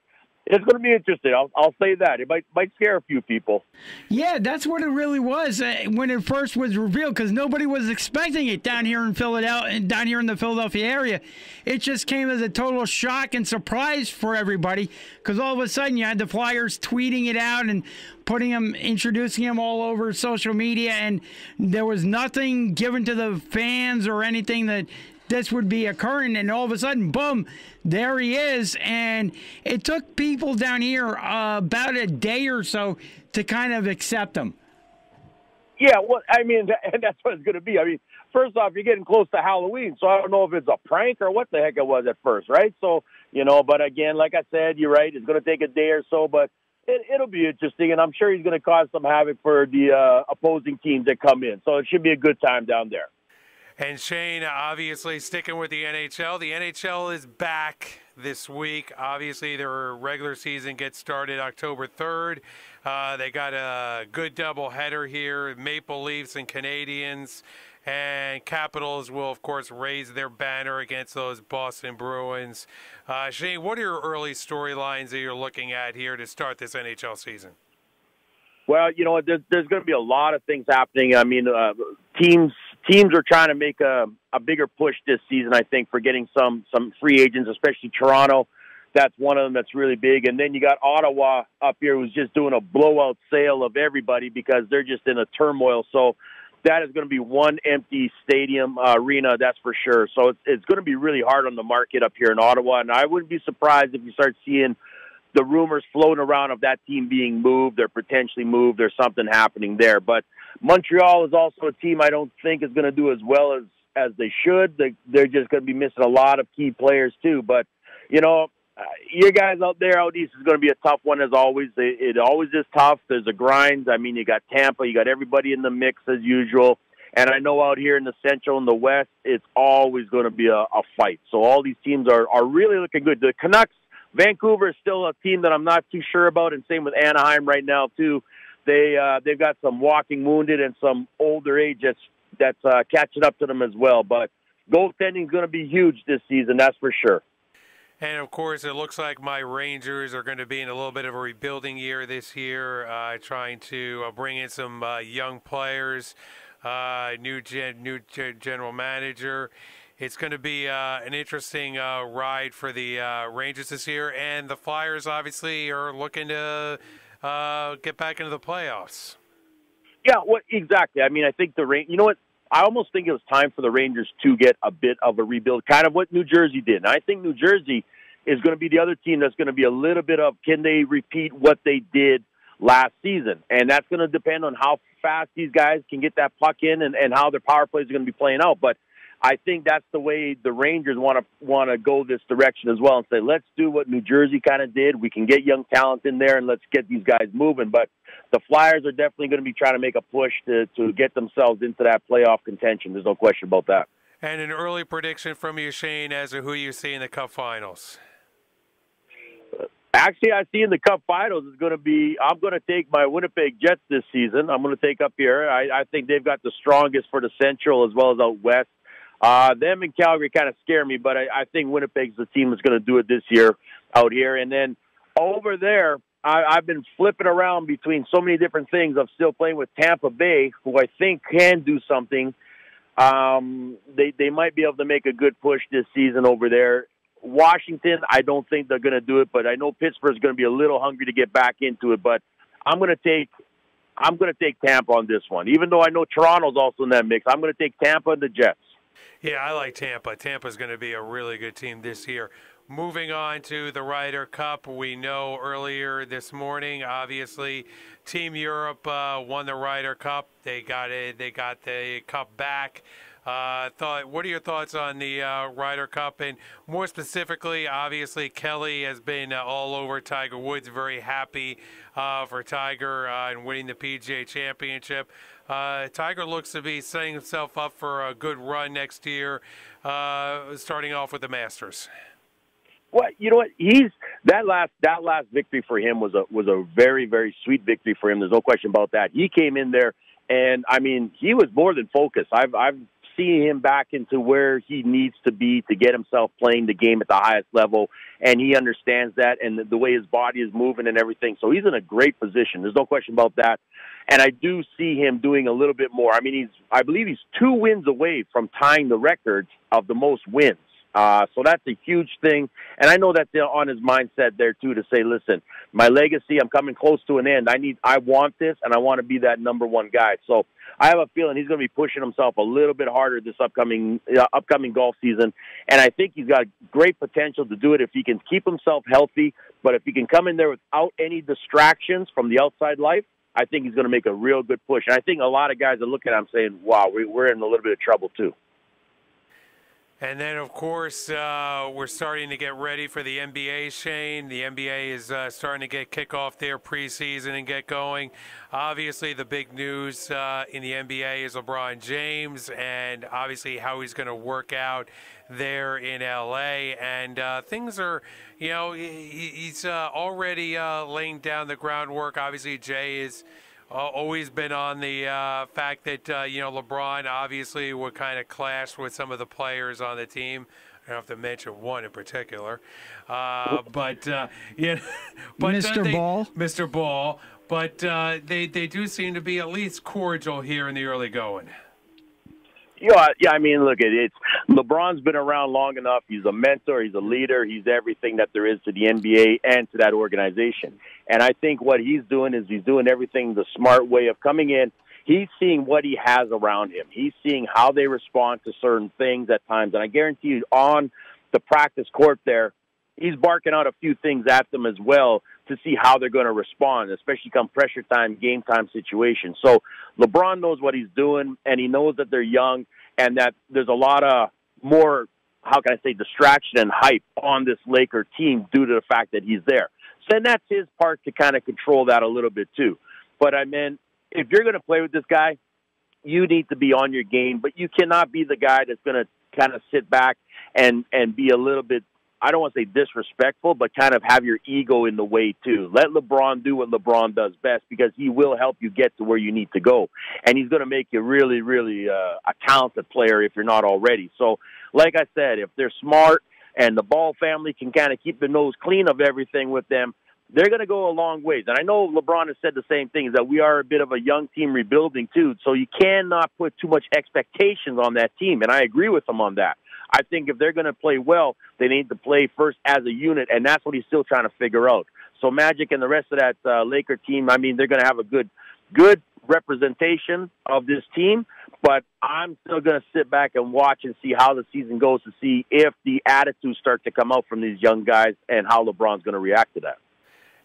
it's going to be interesting. I'll say that it might scare a few people. Yeah, that's what it really was when it first was revealed, because nobody was expecting it down here in Philadelphia, down here in the Philadelphia area. It just came as a total shock and surprise for everybody, because all of a sudden you had the Flyers tweeting it out and introducing him all over social media, and there was nothing given to the fans or anything that this would be occurring, and all of a sudden, boom, there he is. And it took people down here about a day or so to kind of accept him. Yeah, well, I mean, and that's what it's going to be. I mean, first off, you're getting close to Halloween, so I don't know if it's a prank or what the heck it was at first, right? So, you know, but again, like I said, you're right, it's going to take a day or so, but it'll be interesting, and I'm sure he's going to cause some havoc for the opposing teams that come in. So it should be a good time down there. And Shayne, obviously sticking with the NHL. The NHL is back this week. Obviously, their regular season gets started October 3rd. They got a good doubleheader here, Maple Leafs and Canadiens. And Capitals will, of course, raise their banner against those Boston Bruins. Shayne, what are your early storylines that you're looking at here to start this NHL season? Well, you know, there's going to be a lot of things happening. I mean, teams are trying to make a bigger push this season, I think, for getting some free agents, especially Toronto. That's one of them that's really big. And then you got Ottawa up here who's just doing a blowout sale of everybody because they're just in a turmoil. So that is going to be one empty stadium arena, that's for sure. So it's going to be really hard on the market up here in Ottawa. And I wouldn't be surprised if you start seeing the rumors floating around of that team being moved or potentially moved or something happening there. But Montreal is also a team I don't think is going to do as well as they should. They're just going to be missing a lot of key players too. But, you know, you guys out there out east is going to be a tough one as always. It always is tough. There's a grind. I mean, you got Tampa. You got everybody in the mix as usual. And I know out here in the Central and the West, it's always going to be a fight. So all these teams are really looking good. The Canucks, Vancouver is still a team that I'm not too sure about, and same with Anaheim right now too. They've got some walking wounded and some older age that's catching up to them as well. But goaltending is going to be huge this season, that's for sure. And, of course, it looks like my Rangers are going to be in a little bit of a rebuilding year this year, trying to bring in some young players, new general manager. It's going to be an interesting ride for the Rangers this year. And the Flyers, obviously, are looking to get back into the playoffs. Yeah, exactly. I mean, I think you know what? I almost think it was time for the Rangers to get a bit of a rebuild, kind of what New Jersey did. And I think New Jersey is going to be the other team that's going to be a little bit of, can they repeat what they did last season? And that's going to depend on how fast these guys can get that puck in and how their power plays are going to be playing out. But I think that's the way the Rangers want to go this direction as well and say, let's do what New Jersey kind of did. We can get young talent in there and let's get these guys moving. But the Flyers are definitely going to be trying to make a push to get themselves into that playoff contention. There's no question about that. And an early prediction from you, Shayne, as to who you see in the Cup Finals. Actually, I see in the Cup Finals is going to be, I'm going to take my Winnipeg Jets this season. I'm going to take up here. I think they've got the strongest for the Central as well as out West. Them and Calgary kind of scare me, but I think Winnipeg's the team that's going to do it this year out here. And then over there, I've been flipping around between so many different things. I'm still playing with Tampa Bay, who I think can do something. They might be able to make a good push this season over there. Washington, I don't think they're going to do it, but I know Pittsburgh's going to be a little hungry to get back into it. But I'm going to take Tampa on this one, even though I know Toronto's also in that mix. I'm going to take Tampa and the Jets. Yeah, I like Tampa. Tampa's going to be a really good team this year. Moving on to the Ryder Cup, we know earlier this morning, obviously, Team Europe won the Ryder Cup. They got the cup back. What are your thoughts on the Ryder Cup? And more specifically, obviously, Kelly has been all over Tiger Woods, very happy for Tiger in winning the PGA Championship. Tiger looks to be setting himself up for a good run next year, starting off with the Masters. Well, you know what? That last victory for him was a very, very sweet victory for him. There's no question about that. He came in there, and I mean, he was more than focused. I've seen him back into where he needs to be to get himself playing the game at the highest level, and he understands that and the way his body is moving and everything. So he's in a great position. There's no question about that. And I do see him doing a little bit more. I mean, I believe he's 2 wins away from tying the record of the most wins. So that's a huge thing. And I know that they're on his mindset there, too, to say, listen, my legacy, I'm coming close to an end. I want this, and I want to be that number one guy. So I have a feeling he's going to be pushing himself a little bit harder this upcoming golf season. And I think he's got great potential to do it if he can keep himself healthy. But if he can come in there without any distractions from the outside life, I think he's going to make a real good push. And I think a lot of guys are looking at him saying, wow, we're in a little bit of trouble, too. And then, of course, we're starting to get ready for the NBA, Shayne. The NBA is starting to kick off their preseason and get going. Obviously, the big news in the NBA is LeBron James and obviously how he's going to work out there in L.A. And things are, he's already laying down the groundwork. Obviously, Jay is always been on the fact that, LeBron obviously would kind of clash with some of the players on the team. I don't have to mention one in particular. But Mr. Ball. Mr. Ball. But they do seem to be at least cordial here in the early going. Yeah, I mean, look, it's LeBron's been around long enough. He's a mentor. He's a leader. He's everything that there is to the NBA and to that organization. And I think what he's doing is he's doing everything the smart way of coming in. He's seeing what he has around him. He's seeing how they respond to certain things at times. And I guarantee you on the practice court there, he's barking out a few things at them as well to see how they're going to respond, especially come pressure time, game time situations. So LeBron knows what he's doing, and he knows that they're young and that there's a lot of more, how can I say, distraction and hype on this Laker team due to the fact that he's there. So then that's his part to kind of control that a little bit too. But I mean, if you're going to play with this guy, you need to be on your game, but you cannot be the guy that's going to kind of sit back and be a little bit, I don't want to say disrespectful, but kind of have your ego in the way too. Let LeBron do what LeBron does best, because he will help you get to where you need to go. And he's going to make you really, really a talented player if you're not already. So, like I said, if they're smart and the Ball family can kind of keep the nose clean of everything with them, they're going to go a long ways. And I know LeBron has said the same thing, is that we are a bit of a young team rebuilding too, so you cannot put too much expectations on that team. And I agree with him on that. I think if they're going to play well, they need to play first as a unit, and that's what he's still trying to figure out. So Magic and the rest of that Laker team, I mean, they're going to have a good representation of this team, but I'm still going to sit back and watch and see how the season goes to see if the attitudes start to come out from these young guys and how LeBron's going to react to that.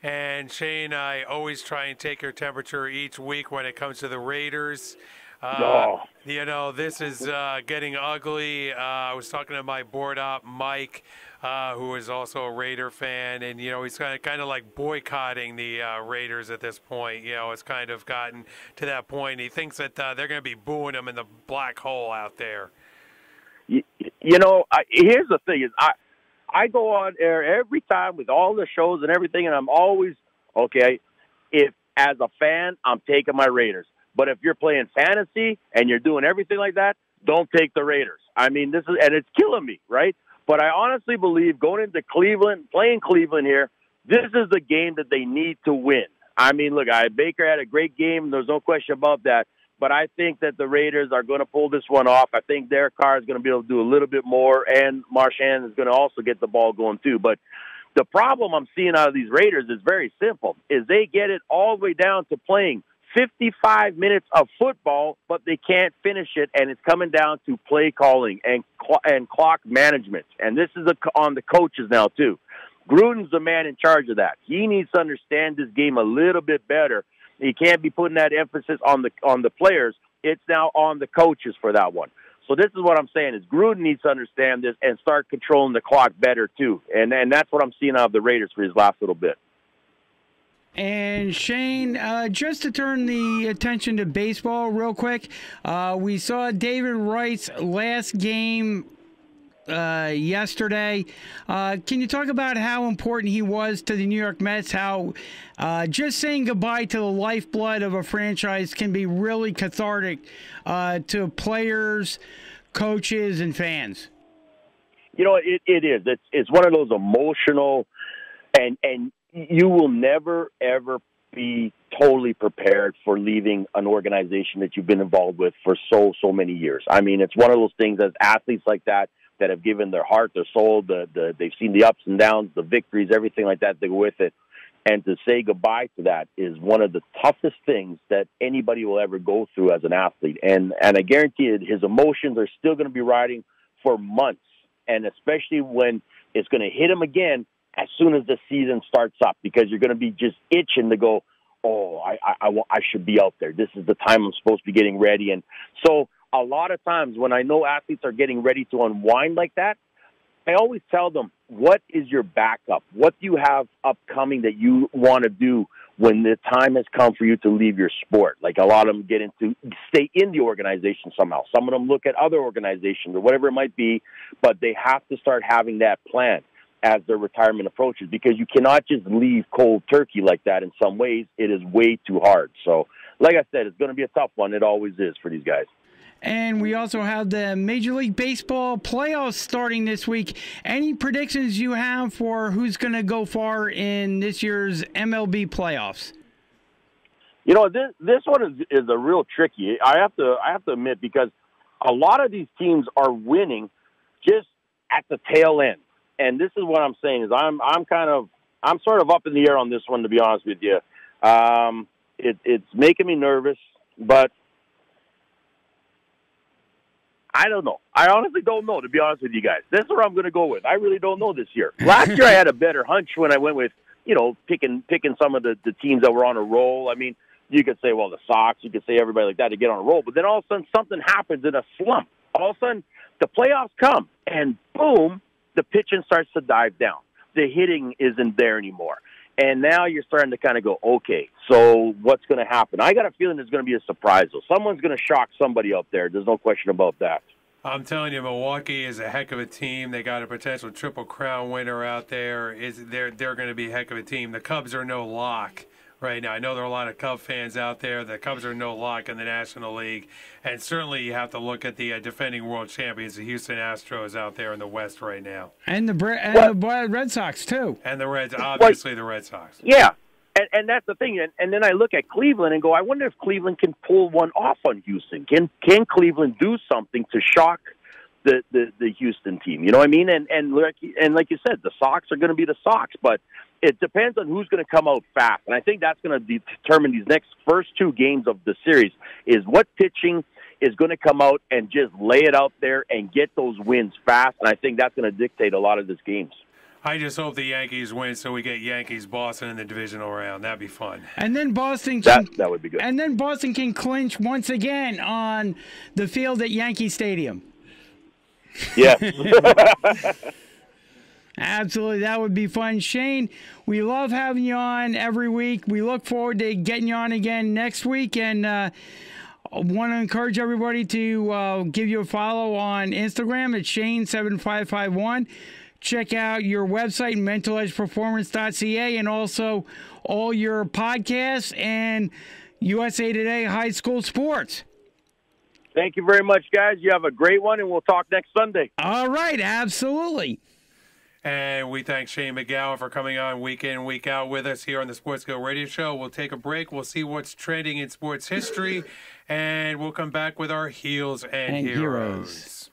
And Shayne, I always try and take your temperature each week when it comes to the Raiders. You know, this is getting ugly. I was talking to my board op, Mike, who is also a Raider fan, and, you know, he's kind of like boycotting the Raiders at this point. You know, it's kind of gotten to that point. He thinks that they're going to be booing him in the black hole out there. You know, here's the thing is, I go on air every time with all the shows and everything, and I'm always, okay, if as a fan, I'm taking my Raiders. But if you're playing fantasy and you're doing everything like that, don't take the Raiders. I mean, and it's killing me, right? But I honestly believe going into Cleveland, playing Cleveland here, this is the game that they need to win. I mean, look, Baker had a great game. There's no question about that. But I think that the Raiders are going to pull this one off. I think Derek Carr is going to be able to do a little bit more, and Marchand is going to also get the ball going too. But the problem I'm seeing out of these Raiders is very simple, is they get it all the way down to playing 55 minutes of football, but they can't finish it, and it's coming down to play calling and clock management. And this is on the coaches now, too. Gruden's the man in charge of that. He needs to understand this game a little bit better. He can't be putting that emphasis on the players. It's now on the coaches for that one. So this is what I'm saying, is Gruden needs to understand this and start controlling the clock better, too. And that's what I'm seeing out of the Raiders for his last little bit. And Shayne, just to turn the attention to baseball real quick, we saw David Wright's last game yesterday. Can you talk about how important he was to the New York Mets, how just saying goodbye to the lifeblood of a franchise can be really cathartic to players, coaches, and fans? You know, it is. It's one of those emotional, and you will never, ever be totally prepared for leaving an organization that you've been involved with for so many years. I mean, it's one of those things as athletes like that have given their heart, their soul, they've seen the ups and downs, the victories, everything like that go with it. And to say goodbye to that is one of the toughest things that anybody will ever go through as an athlete. And I guarantee you, his emotions are still going to be riding for months, and especially when it's going to hit him again as soon as the season starts up, because you're going to be just itching to go, oh, I should be out there. This is the time I'm supposed to be getting ready. And so a lot of times when I know athletes are getting ready to unwind like that, I always tell them, what is your backup? What do you have upcoming that you want to do when the time has come for you to leave your sport? Like, a lot of them get into stay in the organization somehow. Some of them look at other organizations or whatever it might be, but they have to start having that plan as their retirement approaches, because you cannot just leave cold turkey like that. In some ways, it is way too hard. So, like I said, it's going to be a tough one. It always is for these guys. And we also have the Major League Baseball playoffs starting this week. Any predictions you have for who's going to go far in this year's MLB playoffs? You know, this one is a real tricky. I have to admit, because a lot of these teams are winning just at the tail end. And this is what I'm saying, is I'm sort of up in the air on this one, to be honest with you. It's making me nervous, but I don't know. I honestly don't know, to be honest with you guys. This is where I'm going to go with. I really don't know this year. Last year I had a better hunch when I went with, you know, picking some of the teams that were on a roll. I mean, you could say, well, the Sox, you could say everybody like that to get on a roll. But then all of a sudden something happens in a slump. All of a sudden the playoffs come, and boom, the pitching starts to dive down. The hitting isn't there anymore. And now you're starting to kind of go, okay, so what's going to happen? I got a feeling there's going to be a surprise, though. Someone's going to shock somebody up there. There's no question about that. I'm telling you, Milwaukee is a heck of a team. They got a potential Triple Crown winner out there. They're going to be a heck of a team. The Cubs are no lock right now. I know there are a lot of Cub fans out there. The Cubs are no lock in the National League. And certainly you have to look at the defending world champions, the Houston Astros, out there in the West right now. And the Red Sox, too. And the Reds, obviously the Red Sox. Yeah. And that's the thing. And then I look at Cleveland and go, I wonder if Cleveland can pull one off on Houston. Can Cleveland do something to shock the Houston team? You know what I mean? And like you said, the Sox are going to be the Sox, but it depends on who's going to come out fast. And I think that's going to determine these next first two games of the series is what pitching is going to come out and just lay it out there and get those wins fast. And I think that's going to dictate a lot of these games. I just hope the Yankees win so we get Yankees-Boston in the divisional round. That'd be fun. And then Boston can, that would be good. And then Boston can clinch once again on the field at Yankee Stadium. Yeah. Absolutely. That would be fun. Shayne, we love having you on every week. We look forward to getting you on again next week. And I want to encourage everybody to give you a follow on Instagram at Shayne7551. Check out your website, mentaledgeperformance.ca, and also all your podcasts and USA Today High School Sports. Thank you very much, guys. You have a great one, and we'll talk next Sunday. All right, absolutely. And we thank Shayne McGowan for coming on week in, week out with us here on the Sports Skillet Radio Show. We'll take a break. We'll see what's trending in sports history, and we'll come back with our heels and heroes.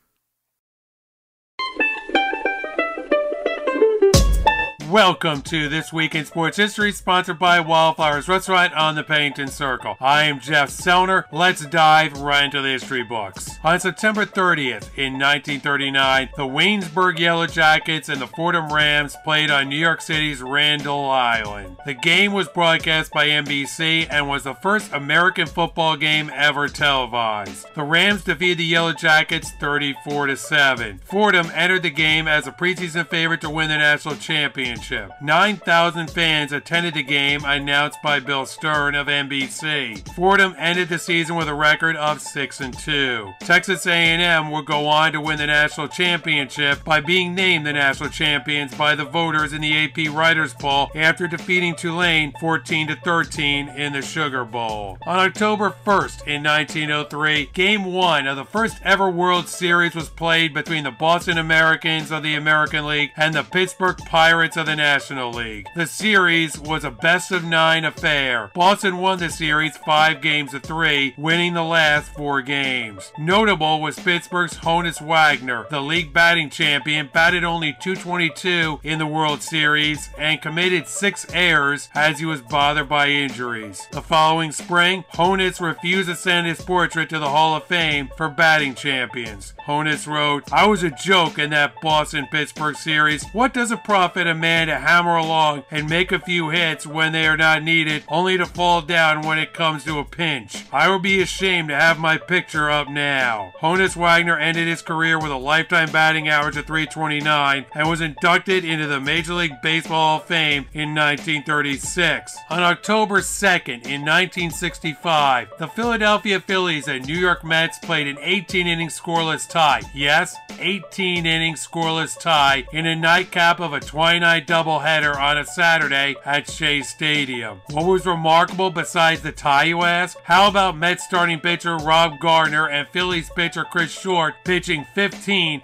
Welcome to This Week in Sports History, sponsored by Wildflowers Restaurant on the Pennington Circle. I am Jeff Sellner. Let's dive right into the history books. On September 30th, in 1939, the Waynesburg Yellow Jackets and the Fordham Rams played on New York City's Randall Island. The game was broadcast by NBC and was the first American football game ever televised. The Rams defeated the Yellow Jackets 34-7. Fordham entered the game as a preseason favorite to win the national championship. 9,000 fans attended the game, announced by Bill Stern of NBC. Fordham ended the season with a record of 6-2. Texas A&M would go on to win the national championship by being named the national champions by the voters in the AP Writers' Poll after defeating Tulane 14-13 in the Sugar Bowl. On October 1st in 1903, Game 1 of the first ever World Series was played between the Boston Americans of the American League and the Pittsburgh Pirates of the National League. The series was a best-of-9 affair. Boston won the series 5-3, winning the last 4 games. Notable was Pittsburgh's Honus Wagner. The league batting champion batted only .222 in the World Series and committed 6 errors as he was bothered by injuries. The following spring, Honus refused to send his portrait to the Hall of Fame for batting champions. Honus wrote, "I was a joke in that Boston-Pittsburgh series. What does it profit a man to hammer along and make a few hits when they are not needed, only to fall down when it comes to a pinch? I would be ashamed to have my picture up now." Honus Wagner ended his career with a lifetime batting average of .329 and was inducted into the Major League Baseball Hall of Fame in 1936. On October 2nd in 1965, the Philadelphia Phillies and New York Mets played an 18-inning scoreless tie. Yes, 18-inning scoreless tie in a nightcap of a 29 doubleheader on a Saturday at Shea Stadium. What was remarkable besides the tie, you ask? How about Mets starting pitcher Rob Gardner and Phillies pitcher Chris Short pitching 15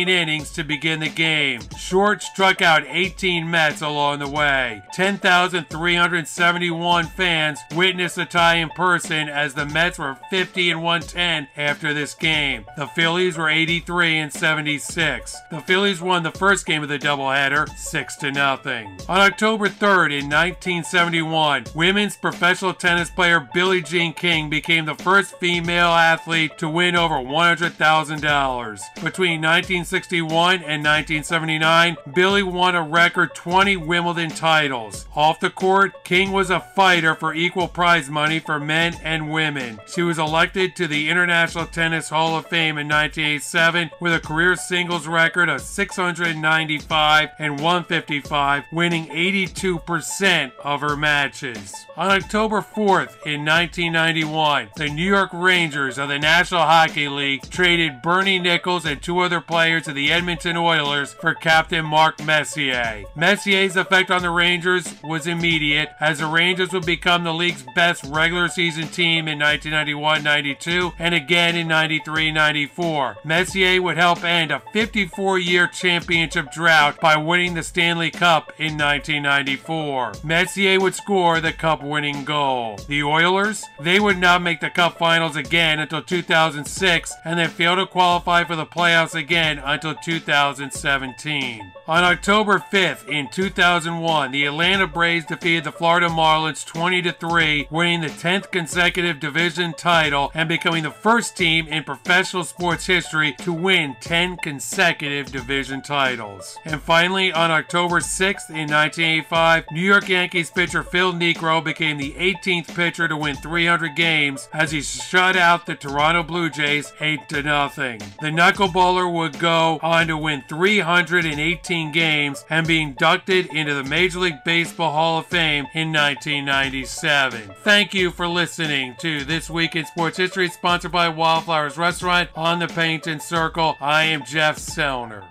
innings to begin the game? Short struck out 18 Mets along the way. 10,371 fans witnessed the tie in person as the Mets were 50-110 after this game. The Phillies were 83-76. The Phillies won the first game of the doubleheader 6-0. On October 3rd in 1971, women's professional tennis player Billie Jean King became the first female athlete to win over $100,000. Between 1961 and 1979, Billie won a record 20 Wimbledon titles. Off the court, King was a fighter for equal prize money for men and women. She was elected to the International Tennis Hall of Fame in 1987 with a career singles record of 695 and and 155, winning 82% of her matches. On October 4th in 1991, the New York Rangers of the National Hockey League traded Bernie Nichols and 2 other players of the Edmonton Oilers for Captain Mark Messier. Messier's effect on the Rangers was immediate, as the Rangers would become the league's best regular season team in 1991-92 and again in 93-94. Messier would help end a 54-year championship drought by winning the Stanley Cup in 1994. Messier would score the Cup-winning goal. The Oilers, they would not make the Cup Finals again until 2006 and then failed to qualify for the playoffs again until 2017. On October 5th in 2001, the Atlanta Braves defeated the Florida Marlins 20-3, winning the 10th consecutive division title and becoming the first team in professional sports history to win 10 consecutive division titles. And finally, on October 6th in 1985, New York Yankees pitcher Phil Niekro became the 18th pitcher to win 300 games as he shut out the Toronto Blue Jays 8-0. The knuckleballer would go on to win 318 games and be inducted into the Major League Baseball Hall of Fame in 1997. Thank you for listening to This Week in Sports History, sponsored by Wildflowers Restaurant on the Pennington Circle. I am Jeff Selner.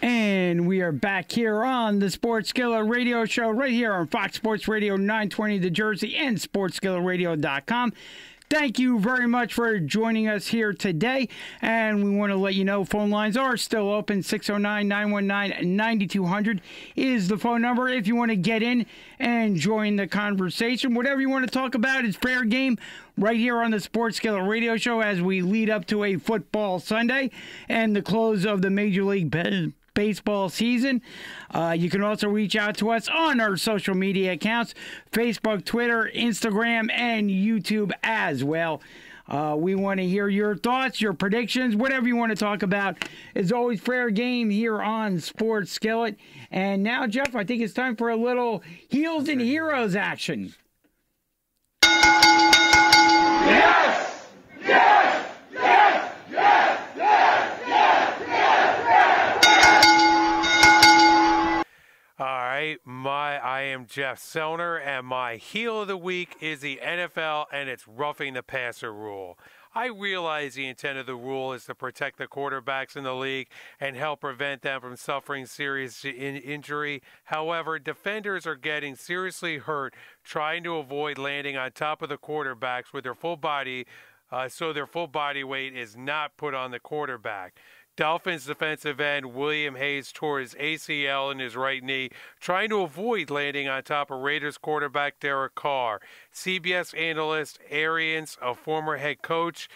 And we are back here on the Sports Skillet Radio Show right here on Fox Sports Radio 920 The Jersey and SportsSkilletRadio.com. Thank you very much for joining us here today. And we want to let you know phone lines are still open. 609-919-9200 is the phone number if you want to get in and join the conversation. Whatever you want to talk about is fair game right here on the Sports Skillet Radio Show as we lead up to a football Sunday and the close of the Major League Baseball season. You can also reach out to us on our social media accounts, Facebook, Twitter, Instagram, and YouTube as well. We want to hear your thoughts, your predictions, whatever you want to talk about. It's always fair game here on Sports Skillet. And now, Jeff, I think it's time for a little Heels and Heroes action. Yes! Yes! Yes! Yes! Yes! Yes! Yes! All right, I am Jeff Selner, and my heel of the week is the NFL and its roughing the passer rule. I realize the intent of the rule is to protect the quarterbacks in the league and help prevent them from suffering serious injury. However, defenders are getting seriously hurt trying to avoid landing on top of the quarterbacks with their full body, so their full body weight is not put on the quarterback. Dolphins defensive end William Hayes tore his ACL in his right knee, trying to avoid landing on top of Raiders quarterback Derek Carr. CBS analyst Arians, a former head coach,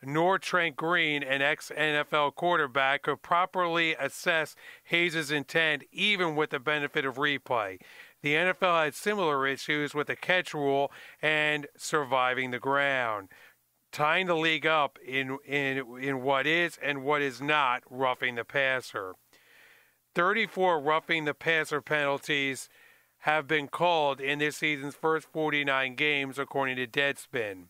nor Trent Green, an ex-NFL quarterback, could properly assess Hayes' intent, even with the benefit of replay. The NFL had similar issues with the catch rule and surviving the ground, tying the league up in what is and what is not roughing the passer. 34 roughing the passer penalties have been called in this season's first 49 games, according to Deadspin.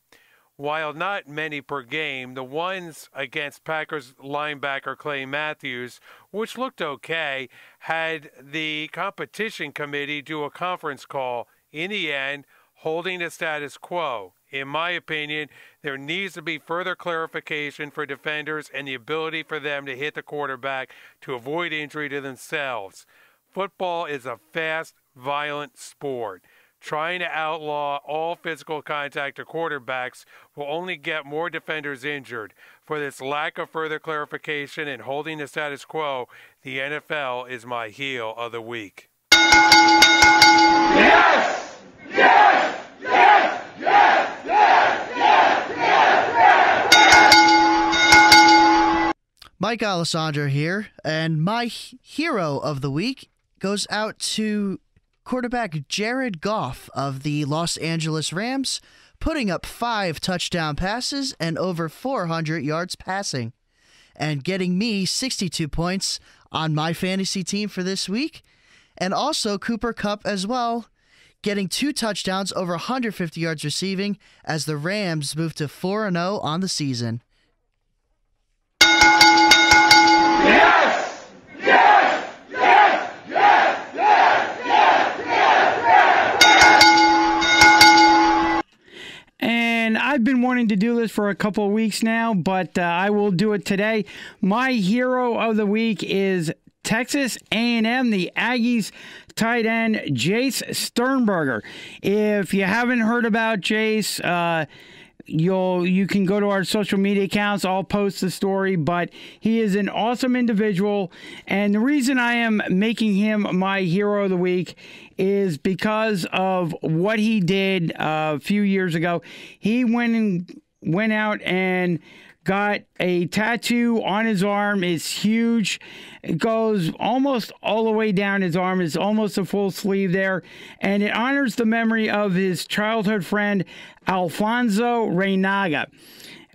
While not many per game, the ones against Packers linebacker Clay Matthews, which looked okay, had the competition committee do a conference call, in the end, holding the status quo. In my opinion, there needs to be further clarification for defenders and the ability for them to hit the quarterback to avoid injury to themselves. Football is a fast, violent sport. Trying to outlaw all physical contact to quarterbacks will only get more defenders injured. For this lack of further clarification and holding the status quo, the NFL is my heel of the week. Yes! Yes! Yes! Yes! Yes! Yes! Yes! Yes! Mike Alessandro here, and my hero of the week goes out to quarterback Jared Goff of the Los Angeles Rams, putting up 5 touchdown passes and over 400 yards passing, and getting me 62 points on my fantasy team for this week, and also Cooper Kupp as well, getting 2 touchdowns over 150 yards receiving as the Rams move to 4-0 on the season. I've been wanting to do this for a couple of weeks now, but I will do it today. My hero of the week is Texas A&M, the Aggies tight end Jace Sternberger. If you haven't heard about Jace, you can go to our social media accounts. I'll post the story, but he is an awesome individual. And the reason I am making him my hero of the week is because of what he did a few years ago. He went out and got a tattoo on his arm. It's huge. It goes almost all the way down his arm. It's almost a full sleeve there. And it honors the memory of his childhood friend, Alfonso Reynaga,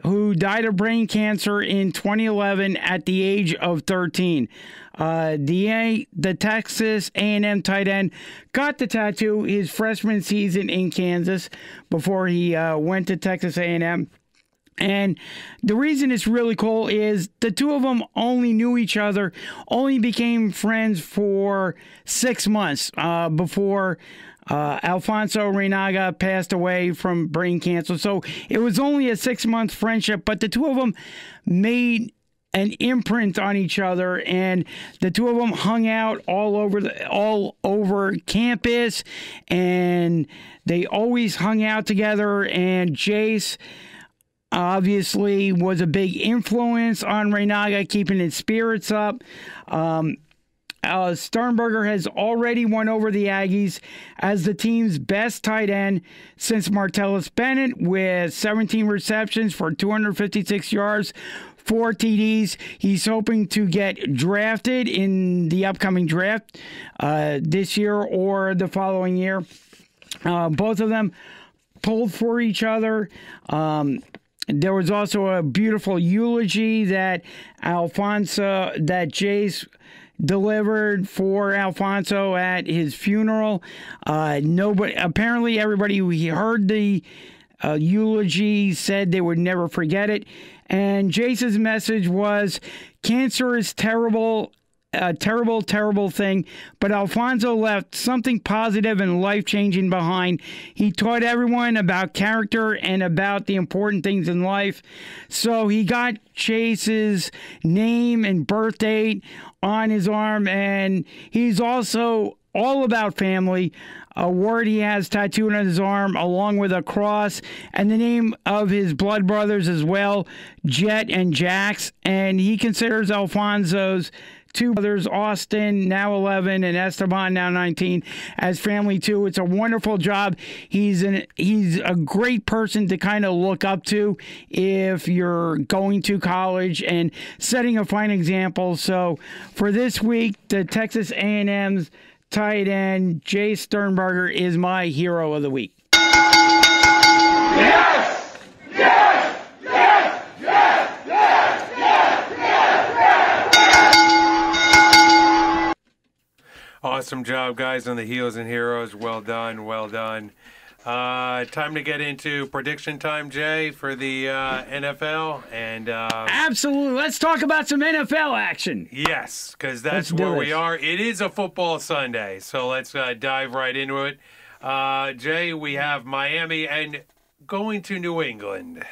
who died of brain cancer in 2011 at the age of 13. The Texas A&M tight end got the tattoo his freshman season in Kansas before he went to Texas A&M. And the reason it's really cool is the two of them only knew each other, only became friends for 6 months before Alfonso Reynaga passed away from brain cancer. So it was only a 6-month friendship, but the two of them made an imprint on each other, and the two of them hung out all over campus, and they always hung out together. And Jace obviously was a big influence on Reynaga, keeping his spirits up. Sternberger has already won over the Aggies as the team's best tight end since Martellus Bennett, with 17 receptions for 256 yards, 4 TDs. He's hoping to get drafted in the upcoming draft this year or the following year. Both of them pulled for each other. There was also a beautiful eulogy that Jace delivered for Alfonso at his funeral. Apparently everybody who heard the eulogy said they would never forget it. And Jace's message was, cancer is terrible, a terrible, terrible thing, but Alfonso left something positive and life-changing behind. He taught everyone about character and about the important things in life. So he got Chase's name and birth date on his arm, and he's also all about family. A word he has tattooed on his arm, along with a cross, and the name of his blood brothers as well, Jet and Jax. And he considers Alfonso's two brothers, Austin, now 11, and Esteban, now 19, as family too. It's a wonderful job. He's a great person to kind of look up to if you're going to college, and setting a fine example. So for this week, the Texas A&M's tight end, Jace Sternberger, is my hero of the week. Yes! Yes! Yes! Yes! Yes! Yes! Yes! Awesome job, guys, on the heels and heroes. Well done, well done. Time to get into prediction time, Jay, for the NFL. And absolutely. Let's talk about some NFL action. Yes, because that's where we are. It is a football Sunday, so let's dive right into it. Jay, we have Miami and going to New England.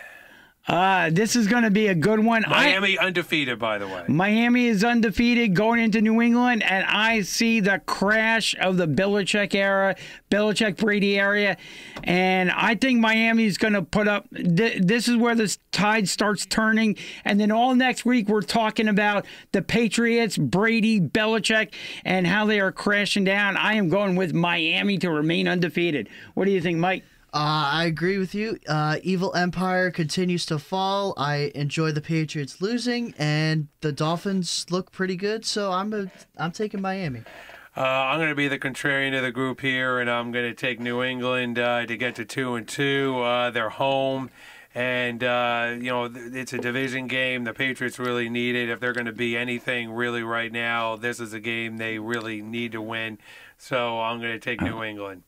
This is going to be a good one. Miami undefeated, by the way. Miami is undefeated going into New England, and I see the crash of the Belichick era, Belichick-Brady area, and I think Miami is going to put up. This is where the tide starts turning, and then all next week we're talking about the Patriots, Brady, Belichick, and how they are crashing down. I am going with Miami to remain undefeated. What do you think, Mike? I agree with you. Evil Empire continues to fall. I enjoy the Patriots losing, and the Dolphins look pretty good. So I'm taking Miami. I'm going to be the contrarian of the group here, and I'm going to take New England to get to 2-2. They're home, and it's a division game. The Patriots really need it. If they're going to be anything really right now, this is a game they really need to win. So I'm going to take New England.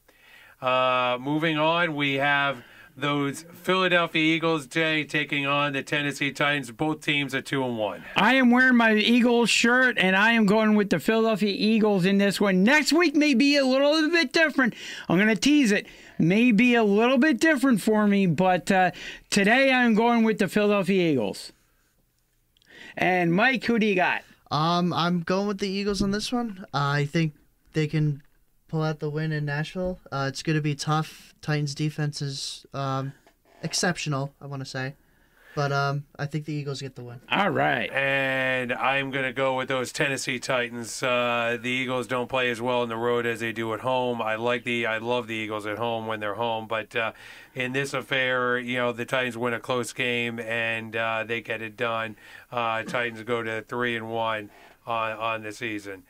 Moving on, we have those Philadelphia Eagles, Jay, taking on the Tennessee Titans. Both teams are 2-1. I am wearing my Eagles shirt, and I am going with the Philadelphia Eagles in this one. Next week may be a little bit different. I'm going to tease it. May be a little bit different for me, but today I'm going with the Philadelphia Eagles. And Mike, who do you got? I'm going with the Eagles on this one. I think they can pull out the win in Nashville. It's going to be tough. Titans defense is exceptional, I want to say. But I think the Eagles get the win. All right. And I'm going to go with those Tennessee Titans. The Eagles don't play as well on the road as they do at home. I love the Eagles at home when they're home. But in this affair, the Titans win a close game and they get it done. Titans go to 3-1 on the season.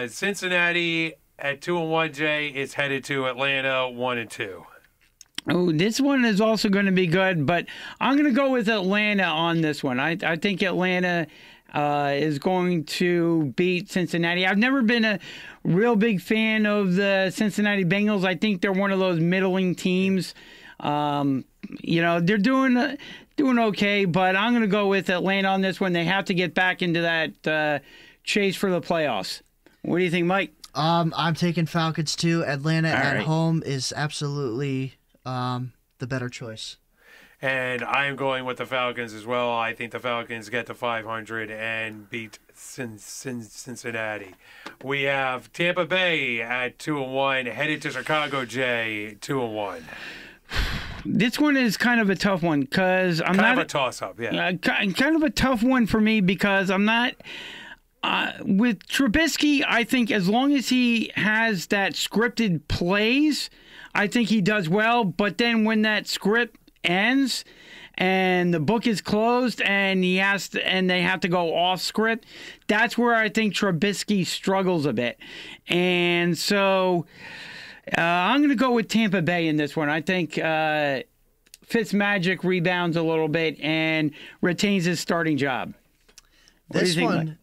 Cincinnati at 2-1, Jay, is headed to Atlanta 1-2. Oh, this one is also going to be good, but I'm going to go with Atlanta on this one. I think Atlanta is going to beat Cincinnati. I've never been a real big fan of the Cincinnati Bengals. I think they're one of those middling teams. They're doing okay, but I'm going to go with Atlanta on this one. They have to get back into that chase for the playoffs. What do you think, Mike? I'm taking Falcons too. Atlanta at home is absolutely the better choice. And I'm going with the Falcons as well. I think the Falcons get to 500 and beat Cincinnati. We have Tampa Bay at 2-1, headed to Chicago, Jay, 2-1. This one is kind of a tough one because I'm kind of a toss-up, yeah. Kind of a tough one for me because I'm not. With Trubisky, I think as long as he has that scripted plays, I think he does well. But then when that script ends and the book is closed and they have to go off script, that's where I think Trubisky struggles a bit. And so I'm going to go with Tampa Bay in this one. I think Fitzmagic rebounds a little bit and retains his starting job. This one,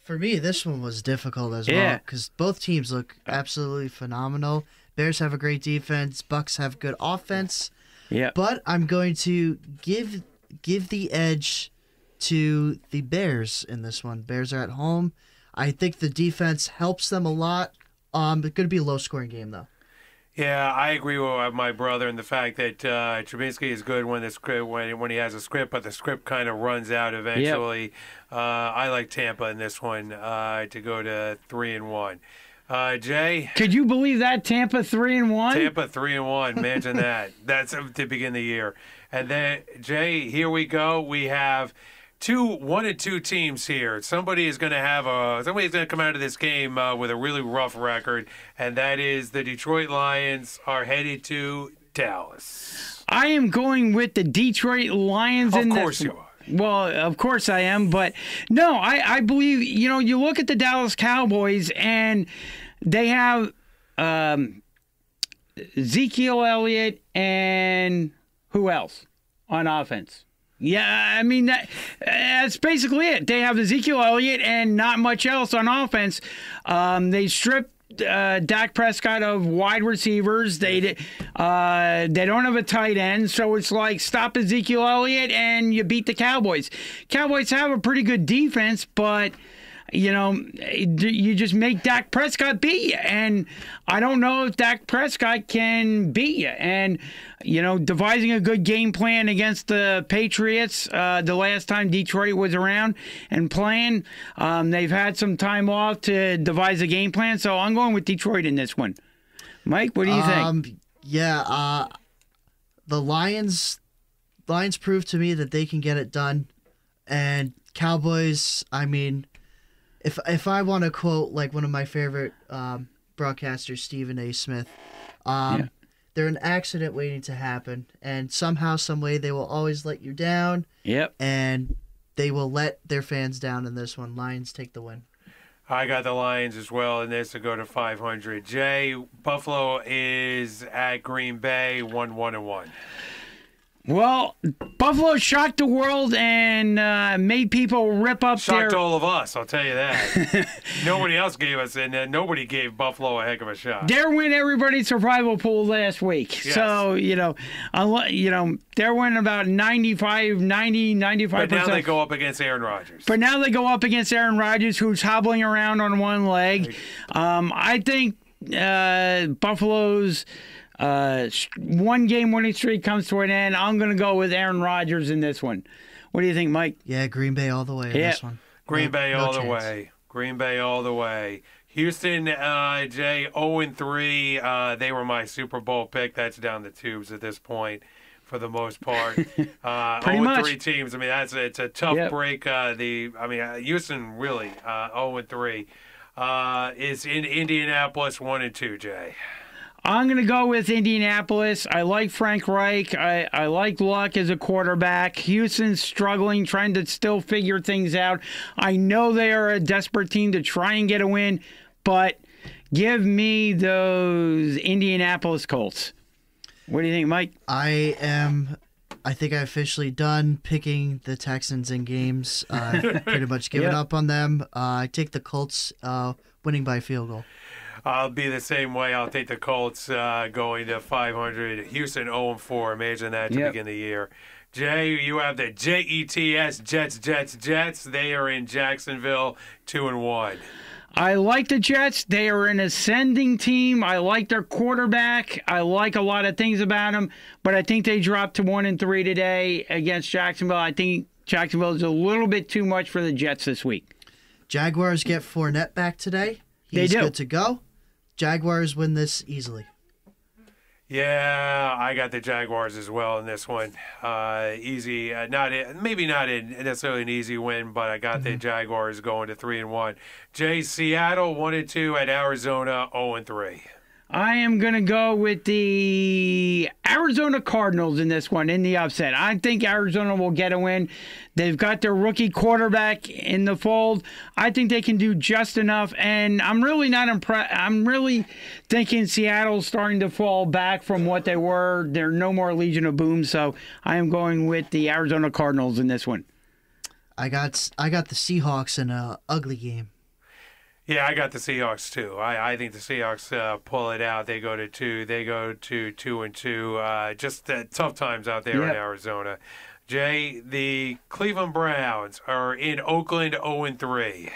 for me, this one was difficult as well because both teams look absolutely phenomenal. Bears have a great defense. Bucks have good offense. Yeah. But I'm going to give the edge to the Bears in this one. Bears are at home. I think the defense helps them a lot. It's going to be a low-scoring game, though. Yeah, I agree with my brother in the fact that Trubisky is good when he has a script, but the script kind of runs out eventually. Yep. I like Tampa in this one to go to 3-1. Jay, could you believe that Tampa 3-1? Tampa 3-1. Imagine that. That's to begin the year. And then Jay, here we go. We have 1-2 teams here. Somebody's going to come out of this game with a really rough record, and that is the Detroit Lions are headed to Dallas. I am going with the Detroit Lions. Of course you are. Well, of course I am, but no, I believe, you look at the Dallas Cowboys and they have Ezekiel Elliott and who else on offense? Yeah, I mean, that's basically it. They have Ezekiel Elliott and not much else on offense. They stripped Dak Prescott of wide receivers. They don't have a tight end, so it's like stop Ezekiel Elliott and you beat the Cowboys. Cowboys have a pretty good defense, but you just make Dak Prescott beat you. And I don't know if Dak Prescott can beat you. And, devising a good game plan against the Patriots the last time Detroit was around and playing, they've had some time off to devise a game plan. So I'm going with Detroit in this one. Mike, what do you think? The Lions proved to me that they can get it done. And Cowboys, I mean, if I want to quote like one of my favorite broadcasters, Stephen A. Smith, they're an accident waiting to happen, and somehow, some way, they will always let you down. Yep. And they will let their fans down in this one. Lions take the win. I got the Lions as well, and this to go to 500. Jay, Buffalo is at Green Bay, 1-1-1. Well, Buffalo shocked the world and made people rip up Shocked all of us, I'll tell you that. Nobody else gave us, and nobody gave Buffalo a heck of a shot. They're winning everybody's survival pool last week. Yes. So, they're winning about 95%. But now they go up against Aaron Rodgers. But now they go up against Aaron Rodgers, who's hobbling around on one leg. I think Buffalo's one-game winning streak comes to an end. I'm going to go with Aaron Rodgers in this one. What do you think, Mike? Yeah, Green Bay all the way in this one. Green Bay all the chance. way. Green Bay all the way. Houston, Jay, 0-3. They were my Super Bowl pick. That's down the tubes at this point for the most part. 0-3 teams. I mean, it's a tough break. Houston really 0-3 is in Indianapolis 1-2. Jay. I'm going to go with Indianapolis. I like Frank Reich. I like Luck as a quarterback. Houston's struggling, trying to still figure things out. I know they are a desperate team to try and get a win, but give me those Indianapolis Colts. What do you think, Mike? I think I'm officially done picking the Texans in games. Pretty much given up on them. I take the Colts winning by field goal. I'll be the same way. I'll take the Colts going to 500. Houston 0-4. Imagine that to begin the year. Jay, you have the Jets, Jets. They are in Jacksonville 2-1. I like the Jets. They are an ascending team. I like their quarterback. I like a lot of things about them, but I think they dropped to 1-3 today against Jacksonville. I think Jacksonville is a little bit too much for the Jets this week. Jaguars get Fournette back today. He's good to go. Jaguars win this easily. Yeah, I got the Jaguars as well in this one. Easy, maybe not necessarily an easy win, but I got the Jaguars going to 3-1. Jay, Seattle 1-2 at Arizona 0-3. I am going to go with the Arizona Cardinals in this one, in the upset. I think Arizona will get a win. They've got their rookie quarterback in the fold. I think they can do just enough, and I'm really not impressed. I'm really thinking Seattle's starting to fall back from what they were. They're no more Legion of Boom, so I am going with the Arizona Cardinals in this one. I got the Seahawks in an ugly game. Yeah, I got the Seahawks too. I think the Seahawks pull it out. They go to 2. They go to 2-2. Just tough times out there in Arizona. Jay, the Cleveland Browns are in Oakland 0-3.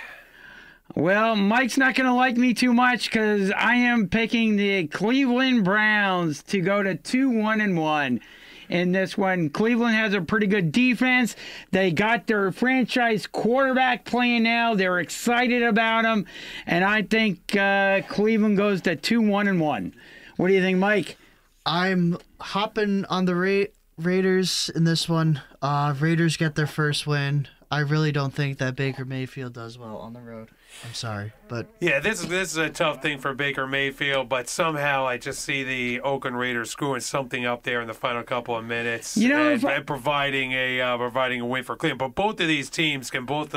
Well, Mike's not going to like me too much because I am picking the Cleveland Browns to go to 2-1-1. In this one, Cleveland has a pretty good defense. They got their franchise quarterback playing now. They're excited about him. And I think Cleveland goes to 2-1-1. What do you think, Mike? I'm hopping on the Raiders in this one. Raiders get their first win. I really don't think that Baker Mayfield does well on the road. I'm sorry, but yeah, this is a tough thing for Baker Mayfield. But somehow I just see the Oakland Raiders screwing something up there in the final couple of minutes, and providing a win for Cleveland. But both of these teams can both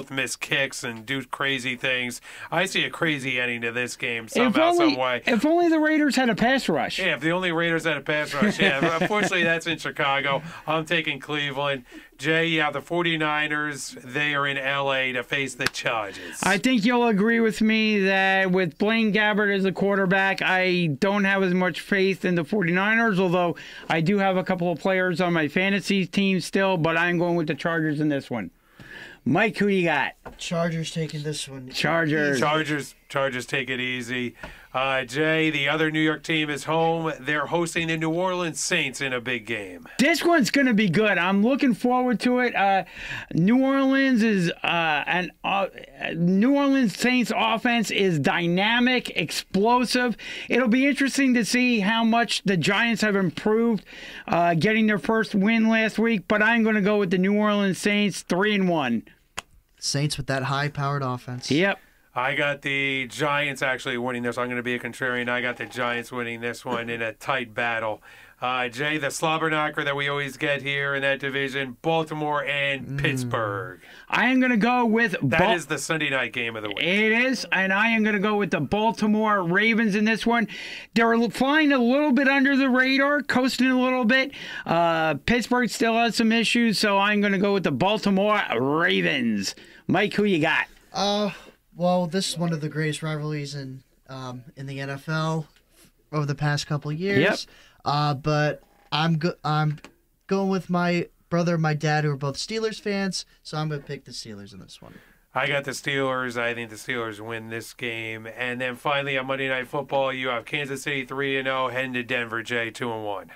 miss kicks and do crazy things. I see a crazy ending to this game somehow, some way. If only the Raiders had a pass rush. Yeah, if the only Raiders had a pass rush. Yeah, unfortunately that's in Chicago. I'm taking Cleveland. Jay, you have the 49ers. They are in L.A. to face the Chargers. I think you'll agree with me that with Blaine Gabbert as a quarterback, I don't have as much faith in the 49ers, although I do have a couple of players on my fantasy team still, but I'm going with the Chargers in this one. Mike, who do you got? Chargers taking this one. Chargers take it easy. Jay, the other New York team is home. They're hosting the New Orleans Saints in a big game. This one's going to be good. I'm looking forward to it. New Orleans Saints offense is dynamic, explosive. It'll be interesting to see how much the Giants have improved, getting their first win last week. But I'm going to go with the New Orleans Saints 3-1. Saints with that high-powered offense. Yep. I got the Giants actually winning this. I'm going to be a contrarian. I got the Giants winning this one in a tight battle. Jay, the slobber knocker that we always get here in that division, Baltimore and Pittsburgh. I am going to go with... That is the Sunday night game of the week. It is, and I am going to go with the Baltimore Ravens in this one. They're flying a little bit under the radar, coasting a little bit. Pittsburgh still has some issues, so I'm going to go with the Baltimore Ravens. Mike, who you got? Well, this is one of the greatest rivalries in the NFL over the past couple of years. Yep. But I'm going with my brother and my dad, who are both Steelers fans, so I'm going to pick the Steelers in this one. I got the Steelers. I think the Steelers win this game. And then finally on Monday Night Football, you have Kansas City 3-0 heading to Denver, Jay, 2-1.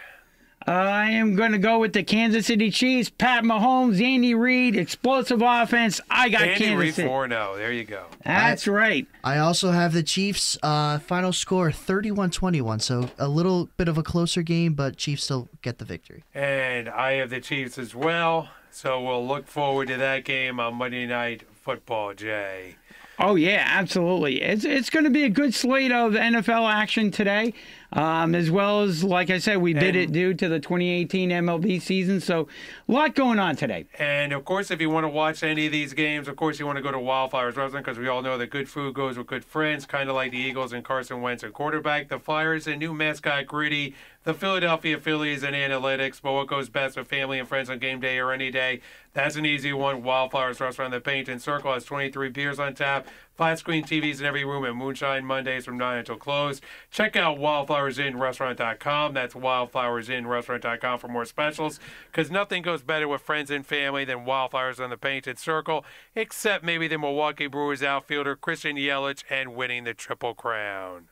I am going to go with the Kansas City Chiefs. Pat Mahomes, Andy Reid, explosive offense. I got Andy Kansas Reid City. 4-0. There you go. That's right. I also have the Chiefs. Final score 31-21. So a little bit of a closer game, but Chiefs still get the victory. And I have the Chiefs as well. So we'll look forward to that game on Monday Night Football, Jay. Oh, yeah, absolutely. It's going to be a good slate of NFL action today, as well as, like I said, we did it due to the 2018 MLB season, so a lot going on today. And, of course, if you want to watch any of these games, of course, you want to go to Wildflowers Wrestling because we all know that good food goes with good friends, kind of like the Eagles and Carson Wentz at quarterback, the Flyers and new mascot Gritty, the Philadelphia Phillies and analytics, but what goes best with family and friends on game day or any day? That's an easy one. Wildflowers Restaurant, the Painted Circle, has 23 beers on tap, flat-screen TVs in every room, and moonshine Mondays from 9 until close. Check out wildflowersinrestaurant.com. That's wildflowersinrestaurant.com for more specials, because nothing goes better with friends and family than Wildflowers on the Painted Circle, except maybe the Milwaukee Brewers outfielder Christian Yelich and winning the Triple Crown.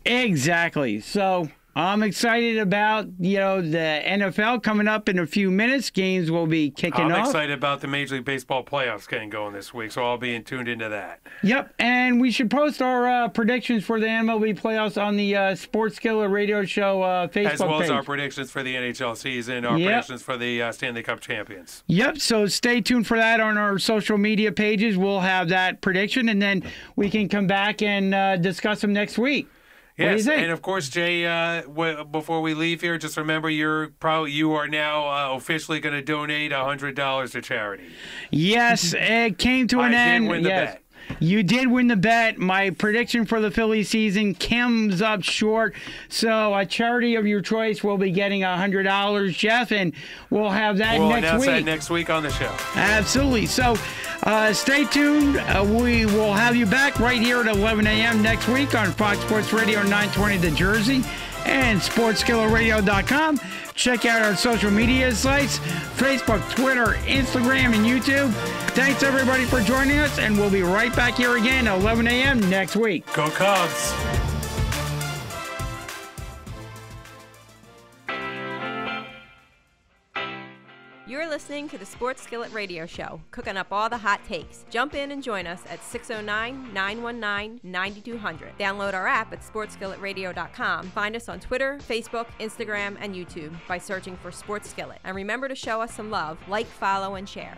Exactly. So I'm excited about, the NFL coming up in a few minutes. Games will be kicking off. I'm excited about the Major League Baseball playoffs getting going this week, so I'll be tuned into that. Yep, and we should post our predictions for the MLB playoffs on the Sports Skillet Radio Show Facebook page. As well as our predictions for the NHL season, our predictions for the Stanley Cup champions. Yep, so stay tuned for that on our social media pages. We'll have that prediction, and then we can come back and discuss them next week. Yes, and of course, Jay, before we leave here, just remember you are now officially going to donate $100 to charity. Yes, it came to an end. I did win the bet. You did win the bet. My prediction for the Philly season comes up short. So a charity of your choice will be getting $100, Jeff, and we'll have that next week. We'll announce that next week on the show. Absolutely. So stay tuned. We will have you back right here at 11 a.m. next week on Fox Sports Radio 920 The Jersey and SportsSkilletRadio.com. Check out our social media sites, Facebook, Twitter, Instagram, and YouTube. Thanks, everybody, for joining us, and we'll be right back here again at 11 a.m. next week. Go Cubs! You're listening to the Sports Skillet Radio Show, cooking up all the hot takes. Jump in and join us at 609-919-9200. Download our app at SportsSkilletRadio.com. Find us on Twitter, Facebook, Instagram, and YouTube by searching for Sports Skillet. And remember to show us some love, like, follow, and share.